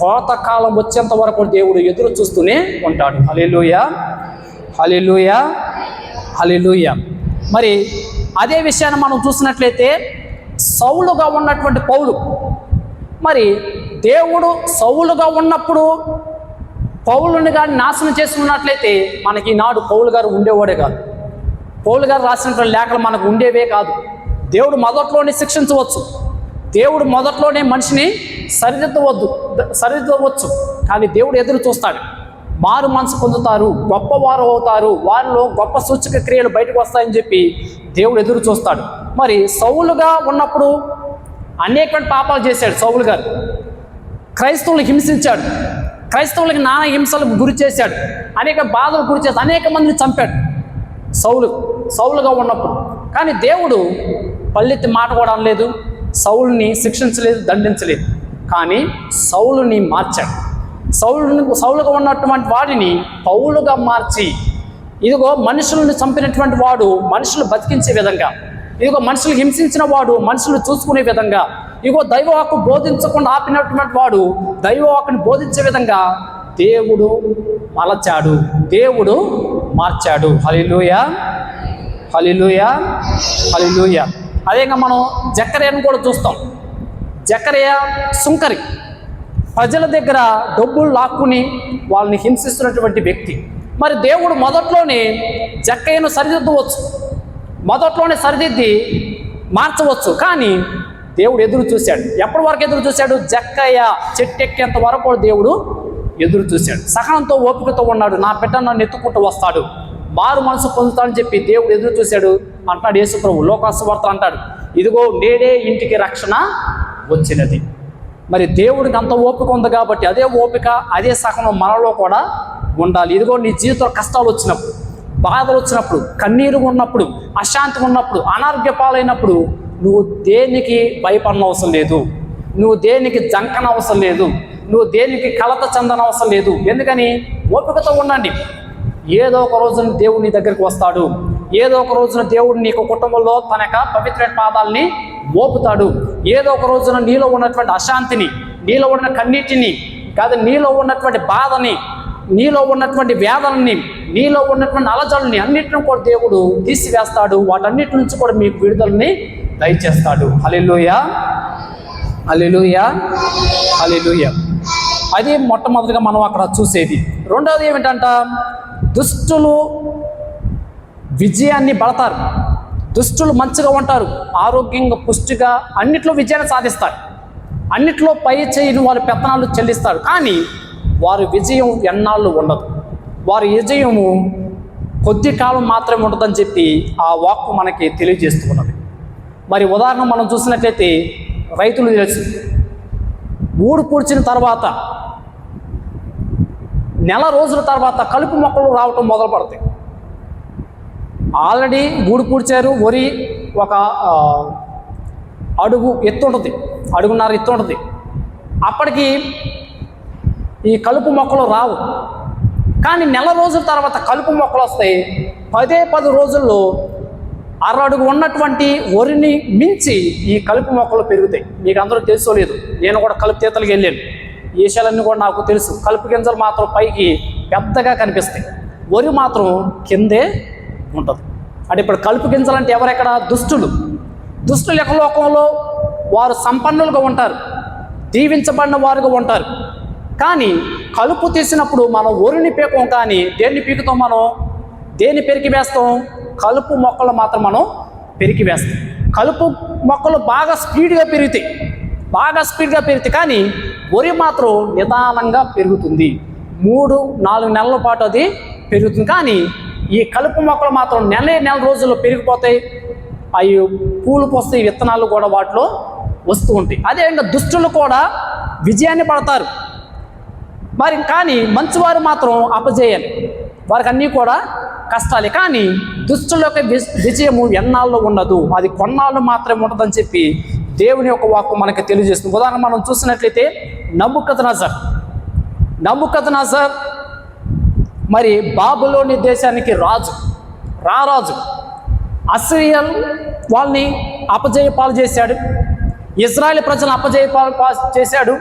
కోత కాలం వచ్చేంత వరకు దేవుడు ఎదురు చూస్తూనే ఉంటాడు. హల్లెలూయా, హల్లెలూయా, హల్లెలూయా. మరి అదే విషయాన్ని మనం చూసినట్లయితే సౌలుగా ఉన్నటువంటి పౌలు, మరి దేవుడు సౌలుగా ఉన్నప్పుడు పౌలుని కానీ నాశనం చేసుకున్నట్లయితే మనకి ఈనాడు పౌలు గారు ఉండేవాడే కాదు. పౌలు గారు రాసినటువంటి లేఖలు మనకు ఉండేవే కాదు. దేవుడు మొదట్లోనే శిక్షించవచ్చు, దేవుడు మొదట్లోనే మనిషిని సరిదిద్దవచ్చు, కానీ దేవుడు ఎదురు చూస్తాడు. మారు మనసు పొందుతారు, గొప్పవారు అవుతారు, వారిలో గొప్ప సూచక క్రియలు బయటకు వస్తాయని చెప్పి దేవుడు ఎదురు చూస్తాడు. మరి సౌలుగా ఉన్నప్పుడు అనేక పాపాలు చేశాడు. సౌలు గారు క్రైస్తవులు హింసించాడు, క్రైస్తవులకి నానా హింసలకు గురి చేశాడు, అనేక బాధలకు గురి చేశాడు, అనేక మందిని చంపాడు సౌలుగా ఉన్నప్పుడు. కానీ దేవుడు పల్లెత్తి మాట కూడా అనలేదు, సౌలుని శిక్షించలేదు, దండించలేదు. కానీ సౌలుని మార్చాడు. సౌలుగా ఉన్నటువంటి వాడిని పౌలుగా మార్చి, ఇదిగో మనుషులను చంపినటువంటి వాడు మనుషులు బతికించే విధంగా, ఇదిగో మనుషులు హింసించిన వాడు మనుషులు చూసుకునే విధంగా, ఇదిగో దైవవాక్కు బోధించకుండా ఆపినటువంటి వాడు దైవవాక్కుని బోధించే విధంగా దేవుడు మలచాడు, దేవుడు మార్చాడు. హల్లెలూయా, హల్లెలూయా, హల్లెలూయా. అదేగా మనం జకర్యాను కూడా చూస్తాం. జకర్యా సుంకరి, ప్రజల దగ్గర డబ్బులు లాక్కుని వాళ్ళని హింసిస్తున్నటువంటి వ్యక్తి. మరి దేవుడు మొదట్లోనే జక్కయ్యను సరిదిద్దవచ్చు, మొదట్లోనే సరిదిద్ది మార్చవచ్చు. కానీ దేవుడు ఎదురు చూశాడు. ఎప్పటి వరకు ఎదురు చూశాడు? జక్కయ్య చెట్టు ఎక్కేంత వరకు దేవుడు ఎదురు చూశాడు. సహనంతో ఓపికతో ఉన్నాడు. నా బిడ్డ నన్ను ఎత్తుకుంటూ వస్తాడు, మారు మనసు పొందుతాడని చెప్పి దేవుడు ఎదురు చూశాడు. అంటాడు యేసు ప్రభు, లోకాసువార్త అంటాడు, ఇదిగో నేడే ఇంటికి రక్షణ వచ్చినది. మరి దేవుడికి అంత ఓపిక ఉంది కాబట్టి అదే ఓపిక, అదే సహనం మనలో కూడా ఉండాలి. ఇదిగో నీ జీవితంలో కష్టాలు వచ్చినప్పుడు, బాధలు వచ్చినప్పుడు, కన్నీరు ఉన్నప్పుడు, అశాంతి ఉన్నప్పుడు, అనారోగ్య పాలైనప్పుడు నువ్వు దేనికి భయపడిన అవసరం లేదు, నువ్వు దేనికి జంకన అవసరం లేదు, నువ్వు దేనికి కలత చెందన అవసరం లేదు. ఎందుకని? ఓపికతో ఉండండి. ఏదో ఒక రోజున దేవుడు నీ దగ్గరికి వస్తాడు. ఏదో ఒక రోజున దేవుడు నీకు కుటుంబంలో తన యొక్క పవిత్రమైన పాదాలని మోపుతాడు. ఏదో ఒక రోజున నీలో ఉన్నటువంటి అశాంతిని, నీలో ఉన్న కన్నీటిని కాదు, నీలో ఉన్నటువంటి బాధని, నీలో ఉన్నటువంటి వేదనని, నీలో ఉన్నటువంటి అలజడుని అన్నిటిని కూడా దేవుడు తీసివేస్తాడు. వాటన్నిటి నుంచి కూడా మీకు విడుదలని దయచేస్తాడు. హల్లెలూయా, హల్లెలూయా, హల్లెలూయా. అది మొట్టమొదటిగా మనం అక్కడ చూసేది. రెండవది ఏమిటంట? దుష్టులు విజయాన్ని పడతారు, దుష్టులు మంచిగా ఉంటారు, ఆరోగ్యంగా పుష్టిగా అన్నిట్లో విజయాన్ని సాధిస్తారు, అన్నిట్లో పై చేయని వారి పెత్తనాలు చెల్లిస్తారు. కానీ వారి విజయం ఎన్నాళ్ళు ఉండదు, వారి విజయము కొద్ది కాలం మాత్రమే ఉంటుందని చెప్పి ఆ వాక్కు మనకి తెలియజేస్తున్నది. మరి ఉదాహరణ మనం చూసినట్లయితే రైతులు తెలుసు, ఊడు పూడ్చిన తర్వాత నెల రోజుల తర్వాత కలుపు మొక్కలు రావటం మొదలు పడతాయి. ఆల్రెడీ ఊడు పూడ్చారు, వరి ఒక అడుగు ఎత్తు ఉంటుంది, అడుగున్నర ఎత్తు ఉంటుంది. అప్పటికి ఈ కలుపు మొక్కలు రావు. కానీ నెల రోజుల తర్వాత కలుపు మొక్కలు వస్తాయి. 10 రోజుల్లో అరడుగు ఉన్నటువంటి వరిని మించి ఈ కలుపు మొక్కలు పెరుగుతాయి. మీకు అందరూ తెలుసుకోలేదు, నేను కూడా కలుపు తీతలకు వెళ్ళాను. ఈ విషయాలన్నీ కూడా నాకు తెలుసు. కలుపు గింజలు మాత్రం పైకి పెద్దగా కనిపిస్తాయి, వరి మాత్రం కిందే ఉంటుంది. అంటే ఇప్పుడు కలుపు గింజలు అంటే ఎవరెక్కడ? దుష్టులు. దుష్టులు యొక్క లోకంలో వారు సంపన్నులుగా ఉంటారు, దీవించబడిన వారుగా ఉంటారు. కానీ కలుపు తీసినప్పుడు మనం వరిని పీకం, కానీ దేన్ని పీకుతాం? మనం దేన్ని పెరికి వేస్తాం? కలుపు మొక్కలు మాత్రం మనం పెరికి వేస్తాం. కలుపు మొక్కలు బాగా స్పీడ్గా పెరుగుతాయి, కానీ వరి మాత్రం నిదానంగా పెరుగుతుంది. 3-4 నెలల పాటు అది పెరుగుతుంది. కానీ ఈ కలుపు మొక్కలు మాత్రం నెల రోజుల్లో పెరిగిపోతాయి. అవి పూలు పోస్తాయి, విత్తనాలు కూడా వాటిలో వస్తూ ఉంటాయి. అదేవిధంగా దుష్టులు కూడా విజయాన్ని పడతారు. మరి కానీ మంచివారు మాత్రం అపజేయాలి, వారికి అన్నీ కూడా కష్టాలే. కానీ దుష్టుల యొక్క విజయము ఎన్నాళ్ళు ఉండదు, అది కొన్నాళ్ళు మాత్రమే ఉంటుందని చెప్పి దేవుని యొక్క వాక్కు మనకి తెలియజేస్తుంది. ఉదాహరణ మనం చూసినట్లయితే నబుకద్నెజర్ మరి బాబులోని దేశానికి రారాజు. అసిరియల్ వాళ్ళని అపజయపాలు చేశాడు, ఇజ్రాయేల్ ప్రజలను అపజయపాలు చేశాడు,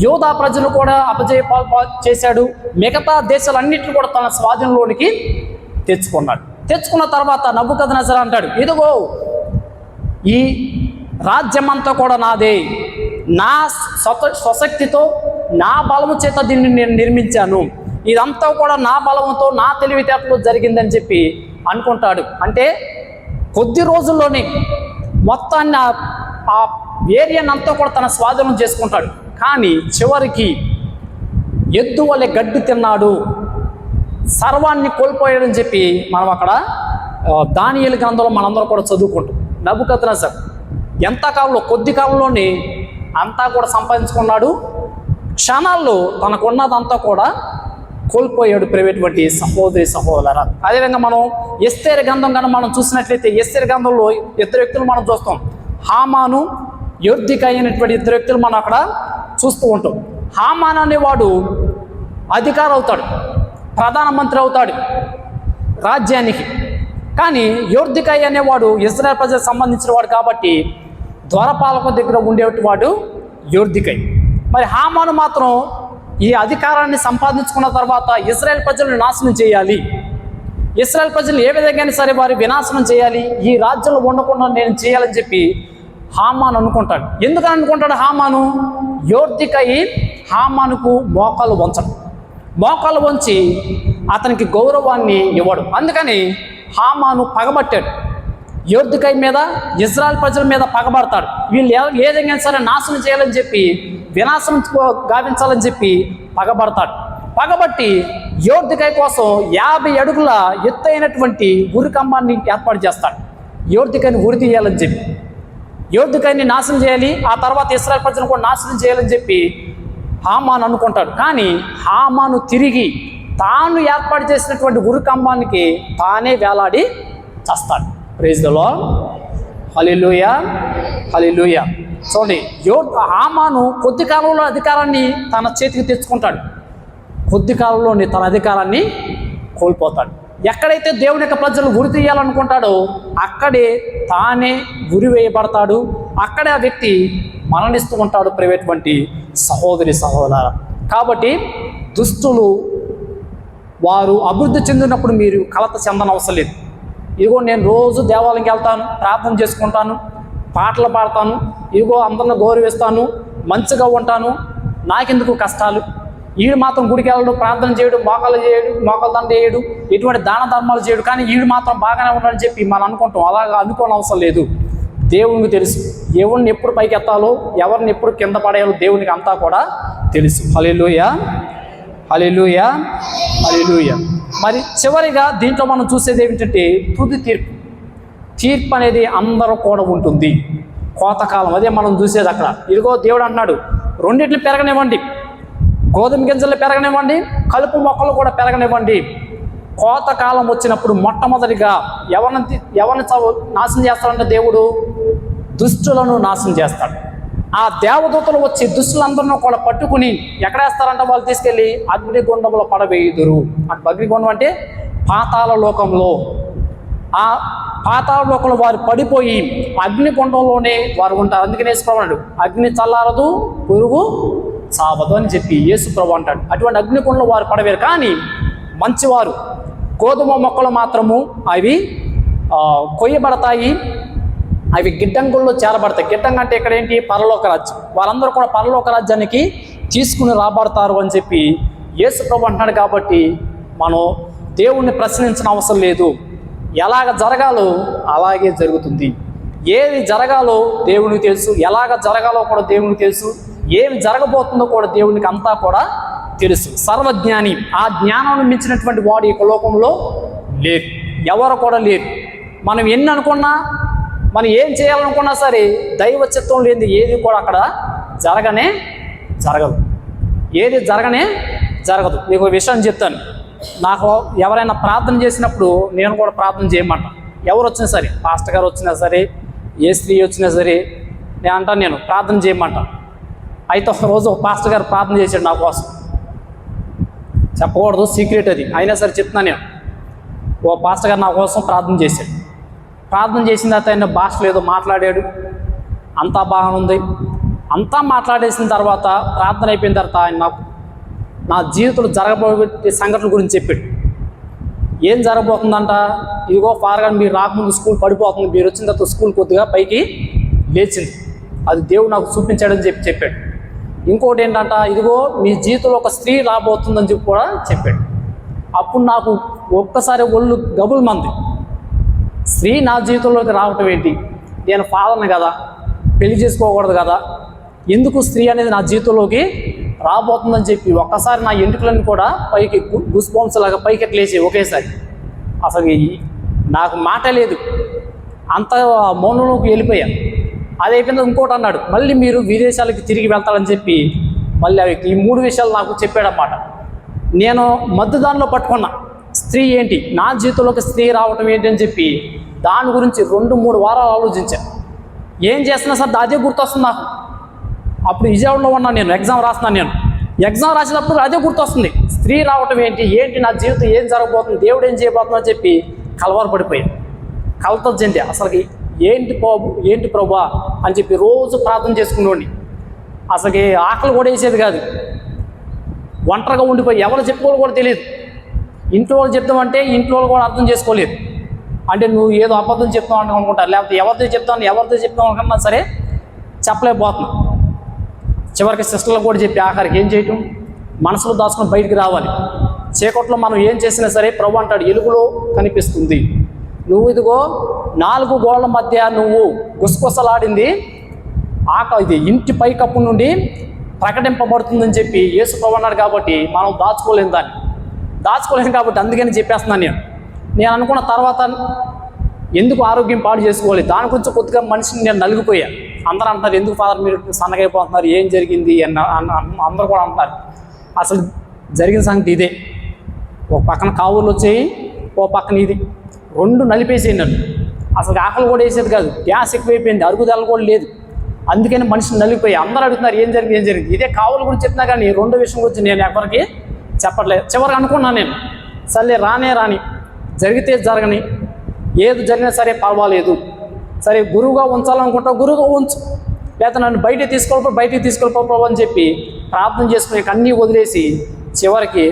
యూదా ప్రజలు కూడా అపజయపాలు చేశాడు. మిగతా దేశాలన్నింటినీ కూడా తన స్వాధీనంలోనికి తెచ్చుకున్న తర్వాత నబుకద్నెజర్ అంటాడు, ఇదిగో ఈ రాజ్యమంతా కూడా నాదే, నా స్వశక్తితో నా బలము చేత దీన్ని నేను నిర్మించాను, ఇదంతా కూడా నా బలముతో నా తెలివితేటలో జరిగిందని చెప్పి అనుకుంటాడు. అంటే కొద్ది రోజుల్లోనే మొత్తాన్ని ఆ ఏరియాని అంతా కూడా తన స్వాధీనం చేసుకుంటాడు. కానీ చివరికి ఎద్దు వలె గడ్డి తిన్నాడు, సర్వాన్ని కోల్పోయాడని చెప్పి మనం అక్కడ దానియేలు గ్రంథంలో మనందరం కూడా చదువుకుంటాం. నబుకద్నెజర్ ఎంతకాలంలో, కొద్ది కాలంలోనే అంతా కూడా సంపాదించుకున్నాడు, క్షణాల్లో తనకున్నదంతా కూడా కోల్పోయాడు. ప్రైవేటువంటి సహోదరులారా, అదేవిధంగా మనం ఎస్తేరు గ్రంథం కన్నా మనం చూసినట్లయితే ఎస్తేరు గ్రంథంలో 2 వ్యక్తులు మనం చూస్తాం. హామాను, యొర్దీకై అయినటువంటి 2 వ్యక్తులు మనం అక్కడ చూస్తూ ఉంటాం. హామాన్ అనేవాడు అధికారి అవుతాడు, ప్రధానమంత్రి అవుతాడు రాజ్యానికి. కానీ యొర్దకై అనేవాడు ఇశ్రాయేలు ప్రజలకు సంబంధించిన వాడు కాబట్టి ద్వారపాలకుల దగ్గర ఉండేవాడు యొర్దకై. మరి హామాను మాత్రం ఈ అధికారాన్ని సంపాదించుకున్న తర్వాత ఇశ్రాయేలు ప్రజలను నాశనం చేయాలి, ఇశ్రాయేలు ప్రజలు ఏ విధంగా సరే వారి వినాశనం చేయాలి, ఈ రాజ్యంలో ఉండకుండా నేను చేయాలని చెప్పి హామాను అనుకుంటాడు. ఎందుకని అనుకుంటాడు హామాను? యొర్దకై హామానుకు మోకాలు వంచడు, మోకాలు వంచి అతనికి గౌరవాన్ని ఇవ్వడు. అందుకని హామాను పగబట్టాడు, యొర్దకై మీద ఇశ్రాయేలు ప్రజల మీద పగబడతాడు. వీళ్ళు ఏ విధంగా సరే నాశనం చేయాలని చెప్పి, వినాశనం గావించాలని చెప్పి పగబడతాడు. పగబట్టి యొర్దకై కోసం 50 అడుగుల ఎత్తైనటువంటి ఉరి కంబాన్ని ఏర్పాటు చేస్తాడు. యొర్దకైని ఉరి తీయాలని చెప్పి, యొర్దకైని నాశనం చేయాలి, ఆ తర్వాత ఇశ్రాయేలు ప్రజలను కూడా నాశనం చేయాలని చెప్పి హామాను అనుకుంటాడు. కానీ హామాను తిరిగి తాను ఏర్పాటు చేసినటువంటి ఉరి కంబానికి తానే వేలాడి చస్తాడు. ప్రైజ్ ది లార్డ్, హల్లెలూయా, హల్లెలూయా. చూడండి, హామాను కొద్ది కాలంలో అధికారాన్ని తన చేతికి తెచ్చుకుంటాడు, కొద్ది కాలంలోనే తన అధికారాన్ని కోల్పోతాడు. ఎక్కడైతే దేవుని యొక్క ప్రజలు ఉరి తీయాలనుకుంటాడో అక్కడే తానే ఉరి వేయబడతాడు, అక్కడే ఆ వ్యక్తి మరణిస్తూ ఉంటాడు. ప్రైవేటువంటి సహోదరి సహోదరు. కాబట్టి దుష్టులు వారు అభివృద్ధి చెందినప్పుడు మీరు కలత చెందనవసరం లేదు. ఇదిగో నేను రోజు దేవాలయంకి వెళ్తాను, ప్రార్థన చేసుకుంటాను, పాటలు పాడతాను, ఇదిగో అందరిని గౌరవిస్తాను, మంచిగా ఉంటాను, నాకెందుకు కష్టాలు, ఈడు మాత్రం గుడికి వెళ్ళడు, ప్రార్థన చేయడు, మోకాలు దండ చేయడు, ఎటువంటి దాన ధర్మాలు చేయడు, కానీ ఈడు మాత్రం బాగానే ఉన్నాడని చెప్పి మనం అనుకుంటాం. అలాగా అనుకోని అవసరం లేదు. దేవునికి తెలుసు ఎవరిని ఎప్పుడు పైకి ఎత్తాలో, ఎవరిని ఎప్పుడు కింద పడేయాలో దేవునికి అంతా కూడా తెలుసు. హల్లెలూయా, హల్లెలూయా, హల్లెలూయా. మరి చివరిగా దీంట్లో మనం చూసేది ఏమిటంటే తుది తీర్పు. తీర్పు అనేది అందరూ కూడా ఉంటుంది, కోతకాలం. అదే మనం చూసేది అక్కడ. ఇదిగో దేవుడు అన్నాడు, రెండిట్లు పెరగనివ్వండి, గోధుమ గింజలు పెరగనివ్వండి, కలుపు మొక్కలు కూడా పెరగనివ్వండి. కోతకాలం వచ్చినప్పుడు మొట్టమొదటిగా ఎవరిని నాశనం చేస్తాడంటే దేవుడు దుష్టులను నాశనం చేస్తాడు. ఆ దేవదూతలు వచ్చి దుష్టులందరినీ కూడా పట్టుకుని ఎక్కడ వేస్తారంటే వాళ్ళు తీసుకెళ్ళి అగ్నిగుండంలో పడవేయుదురు. అగ్నిగుండం అంటే పాతాళ లోకంలో. ఆ పాతాళ లోకంలో వారు పడిపోయి అగ్నిగుండంలోనే వారు ఉంటారు. అందుకని యేసుప్రభు అన్నాడు, అగ్ని చల్లారదు, పురుగు చావదు అని చెప్పి యేసుప్రభు అంటాడు. అటువంటి అగ్నిగుండంలో వారు పడవేరు. కానీ మంచివారు గోధుమ మొక్కలు మాత్రము అవి కొయ్యబడతాయి, అవి గిడ్డంగుల్లో చేరబడతాయి. గిడ్డంగా అంటే ఇక్కడ ఏంటి? పరలోక రాజ్యం. వాళ్ళందరూ కూడా పరలోక రాజ్యానికి తీసుకుని రాబడతారు అని చెప్పి యేసుప్రభు అంటున్నాడు. కాబట్టి మనం దేవుణ్ణి ప్రశ్నించిన అవసరం లేదు. ఎలాగ జరగాలో అలాగే జరుగుతుంది. ఏది జరగాలో దేవునికి తెలుసు, ఎలాగ జరగాలో కూడా దేవునికి తెలుసు, ఏమి జరగబోతుందో కూడా దేవునికి అంతా కూడా తెలుసు. సర్వజ్ఞాని. ఆ జ్ఞానాన్ని మించినటువంటి వాడు ఈ లోకంలో లేరు, ఎవరు కూడా లేరు. మనం ఎన్ని అనుకున్నా, మనం ఏం చేయాలనుకున్నా సరే దైవ చిత్తం లేనిది ఏది కూడా అక్కడ జరగదు. ఏది జరగదు. మీకు ఒక విషయం చెప్తాను. నాకు ఎవరైనా ప్రార్థన చేసినప్పుడు నేను కూడా ప్రార్థన చేయమంటాను. ఎవరు వచ్చినా సరే, పాస్టర్ గారు వచ్చినా సరే, ఏ స్త్రీ వచ్చినా సరే, నేను ప్రార్థన చేయమంటాను. అయితే ఒక రోజు ఒక పాస్టర్ గారు ప్రార్థన చేశాడు నా కోసం. చెప్పకూడదు, సీక్రెట్ అది, అయినా సరే చెప్తున్నాను నేను. ఓ పాస్టర్ గారు నా కోసం ప్రార్థన చేశాడు. ప్రార్థన చేసిన తర్వాత ఆయన భాషలో ఏదో మాట్లాడాడు, అంతా బాగుంది. అంతా మాట్లాడేసిన తర్వాత ప్రార్థన అయిపోయిన తర్వాత ఆయన నాకు నా జీవితంలో జరగబోయే సంఘటన గురించి చెప్పాడు. ఏం జరగబోతుందంట? ఇదిగో ఫార్గా మీరు రాకముందు స్కూల్ పడిపోతుంది, మీరు వచ్చిన తర్వాత స్కూల్ కొద్దిగా పైకి లేచింది, అది దేవుడు నాకు చూపించాడని చెప్పాడు. ఇంకోటి ఏంటంట, ఇదిగో మీ జీవితంలో ఒక స్త్రీ రాబోతుందని చెప్పి కూడా చెప్పాడు. అప్పుడు నాకు ఒక్కసారి ఒళ్ళు గబుల్ మంది, స్త్రీ నా జీవితంలోకి రావటం ఏంటి? నేను ఫాదర్ని కదా, పెళ్లి చేసుకోకూడదు కదా, ఎందుకు స్త్రీ అనేది నా జీవితంలోకి రాబోతుందని చెప్పి ఒక్కసారి నా ఎంటుకలన్నీ కూడా పైకి గుస్ బాంబ్స్ లాగా పైకి లేచి ఒకేసారి. అసలు నాకు మాట లేదు, అంత మౌనంలోకి వెళ్ళిపోయా. అదైపోయింది. ఇంకోటి అన్నాడు, మళ్ళీ మీరు విదేశాలకి తిరిగి వెళ్తారని చెప్పి మళ్ళీ అవి ఈ 3 విషయాలు నాకు చెప్పాడన్నమాట. నేను మధ్య దానిలో పట్టుకున్నా, స్త్రీ ఏంటి, నా జీవితంలోకి స్త్రీ రావటం ఏంటి అని చెప్పి దాని గురించి 2-3 వారాలు ఆలోచించాను. ఏం చేస్తున్నా సార్ అదే గుర్తొస్తుంది నాకు. అప్పుడు విజయవాడలో ఉన్నాను నేను, ఎగ్జామ్ రాస్తున్నాను నేను. ఎగ్జామ్ రాసినప్పుడు అదే గుర్తొస్తుంది, స్త్రీ రావటం ఏంటి నా జీవితం ఏం జరగబోతుంది, దేవుడు ఏం చేయబోతుందో అని చెప్పి కలవర పడిపోయాను, కలత చెంది అసలుకి ఏంటి ప్రభా అని చెప్పి రోజు ప్రార్థన చేసుకునేవాడిని. అసలుకి ఆకలి కూడా వేసేది కాదు, ఒంటరిగా ఉండిపోయి ఎవరు చెప్పుకోవాలి కూడా తెలియదు. ఇంట్లో వాళ్ళు చెప్తామంటే ఇంట్లో వాళ్ళు కూడా అర్థం చేసుకోలేదు. అంటే నువ్వు ఏదో అబద్ధం చెప్తావు అని అనుకుంటారు, లేకపోతే ఎవరితో చెప్తావు అనుకున్నా సరే చెప్పలేకపోతున్నాం. చివరికి సిస్టర్లకు కూడా చెప్పి ఆఖరికి ఏం చేయటం, మనసులో దాచుకుని బయటికి రావాలి. చీకట్లో మనం ఏం చేసినా సరే ప్రభు అంటాడు ఎలుగులో కనిపిస్తుంది. నువ్వు ఇదిగో 4 గోళ్ల మధ్య నువ్వు గుసగుసలాడింది ఇది ఇంటి పైకప్పు నుండి ప్రకటింపబడుతుందని చెప్పి యేసు ప్రభు అన్నాడు. కాబట్టి మనం దాచుకోలేము కాబట్టి అందుకని చెప్పేస్తున్నాను నేను అనుకున్న తర్వాత ఎందుకు ఆరోగ్యం పాడు చేసుకోవాలి, దాని గురించి కొద్దిగా మనిషిని నేను నలిగిపోయా. అందరూ అంటారు ఎందుకు ఫాదర్ మీరు సన్నగైపోతున్నారు, ఏం జరిగింది అందరూ కూడా అంటారు. అసలు జరిగిన సంగతి ఇదే, ఒక పక్కన కావులు వచ్చాయి, ఓ పక్కన ఇది, 2 నలిపేసేయండి నన్ను. అసలు ఆకలి కూడా వేసేది కాదు, గ్యాస్ ఎక్కువైపోయింది, అరుగుదల కూడా లేదు. అందుకని మనిషిని నలిగిపోయి అందరూ అడుగుతున్నారు ఏం జరిగింది. ఇదే కావుల గురించి చెప్తున్నా కానీ 2 విషయం గురించి నేను ఎవరికి చెప్పట్లేదు. చివరికి అనుకున్నాను నేను, సర్లే రాని జరిగితే జరగని, ఏది జరిగినా సరే పర్వాలేదు, సరే గురువుగా ఉంచాలనుకుంటా గురువుగా ఉంచు, లేకపోతే నన్ను బయటికి తీసుకెళ్ళిపో అని చెప్పి ప్రార్థన చేసుకుని అన్నీ వదిలేసి చివరికి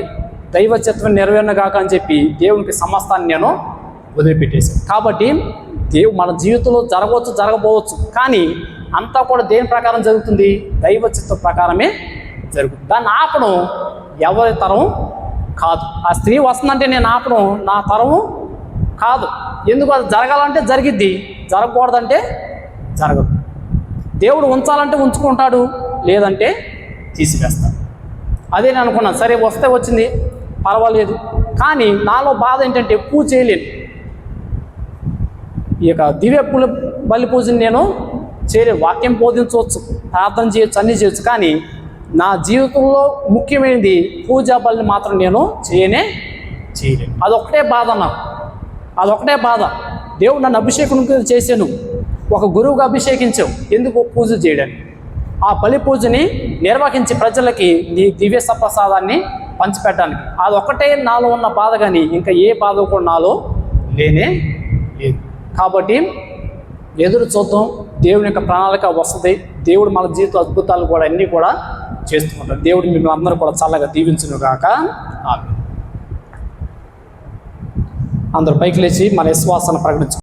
దైవ చిత్తం నెరవేరుగాక అని చెప్పి దేవునికి సమస్తాన్ని నేను వదిలిపెట్టేశాను. కాబట్టి మన జీవితంలో జరగకపోవచ్చు, కానీ అంతా కూడా దేని ప్రకారం జరుగుతుంది, దైవ చిత్తం ప్రకారమే జరుగుతుంది. దాన్ని ఆపడం ఎవరి తరం కాదు. ఆ స్త్రీ వస్తుందంటే నేను ఆపడం నా తరము కాదు. ఎందుకు అది జరగాలంటే జరిగిద్ది, జరగకూడదంటే జరగదు. దేవుడు ఉంచాలంటే ఉంచుకుంటాడు, లేదంటే తీసివేస్తాడు. అదే నేను అనుకున్నాను, సరే వస్తే వచ్చింది పర్వాలేదు. కానీ నాలో బాధ ఏంటంటే ఎక్కువ చేయలేను. ఈ యొక్క దివ్య బలి పూజని నేను చేయలేను. వాక్యం బోధించవచ్చు, ప్రార్థన చేయొచ్చు, అన్నీ చేయొచ్చు, కానీ నా జీవితంలో ముఖ్యమైనది పూజా బలిని మాత్రం నేను చేయలేను. అదొక్కటే బాధ నాకు, అదొక్కటే బాధ. దేవుడు నన్ను అభిషేకం చేశాను, ఒక గురువుగా అభిషేకించావు, ఎందుకు పూజ చేయడానికి, ఆ బలి పూజని నిర్వహించి ప్రజలకి నీ దివ్య సప్రసాదాన్ని పంచిపెట్టడానికి. అదొక్కటే నాలో ఉన్న బాధ, కానీ ఇంకా ఏ బాధ కూడా నాలో లేనే లేదు. కాబట్టి ఎదురు చూద్దాం, దేవుని యొక్క ప్రణాళిక వస్తుంది. దేవుడు మన జీవిత అద్భుతాలు కూడా అన్నీ కూడా చేస్తుంటాడు. దేవుడు మిమ్మల్ని అందరూ కూడా చల్లగా దీవించును గాక. ఆమేన్. అందరూ పైకి లేచి మన విశ్వాసాన్ని ప్రకటించు.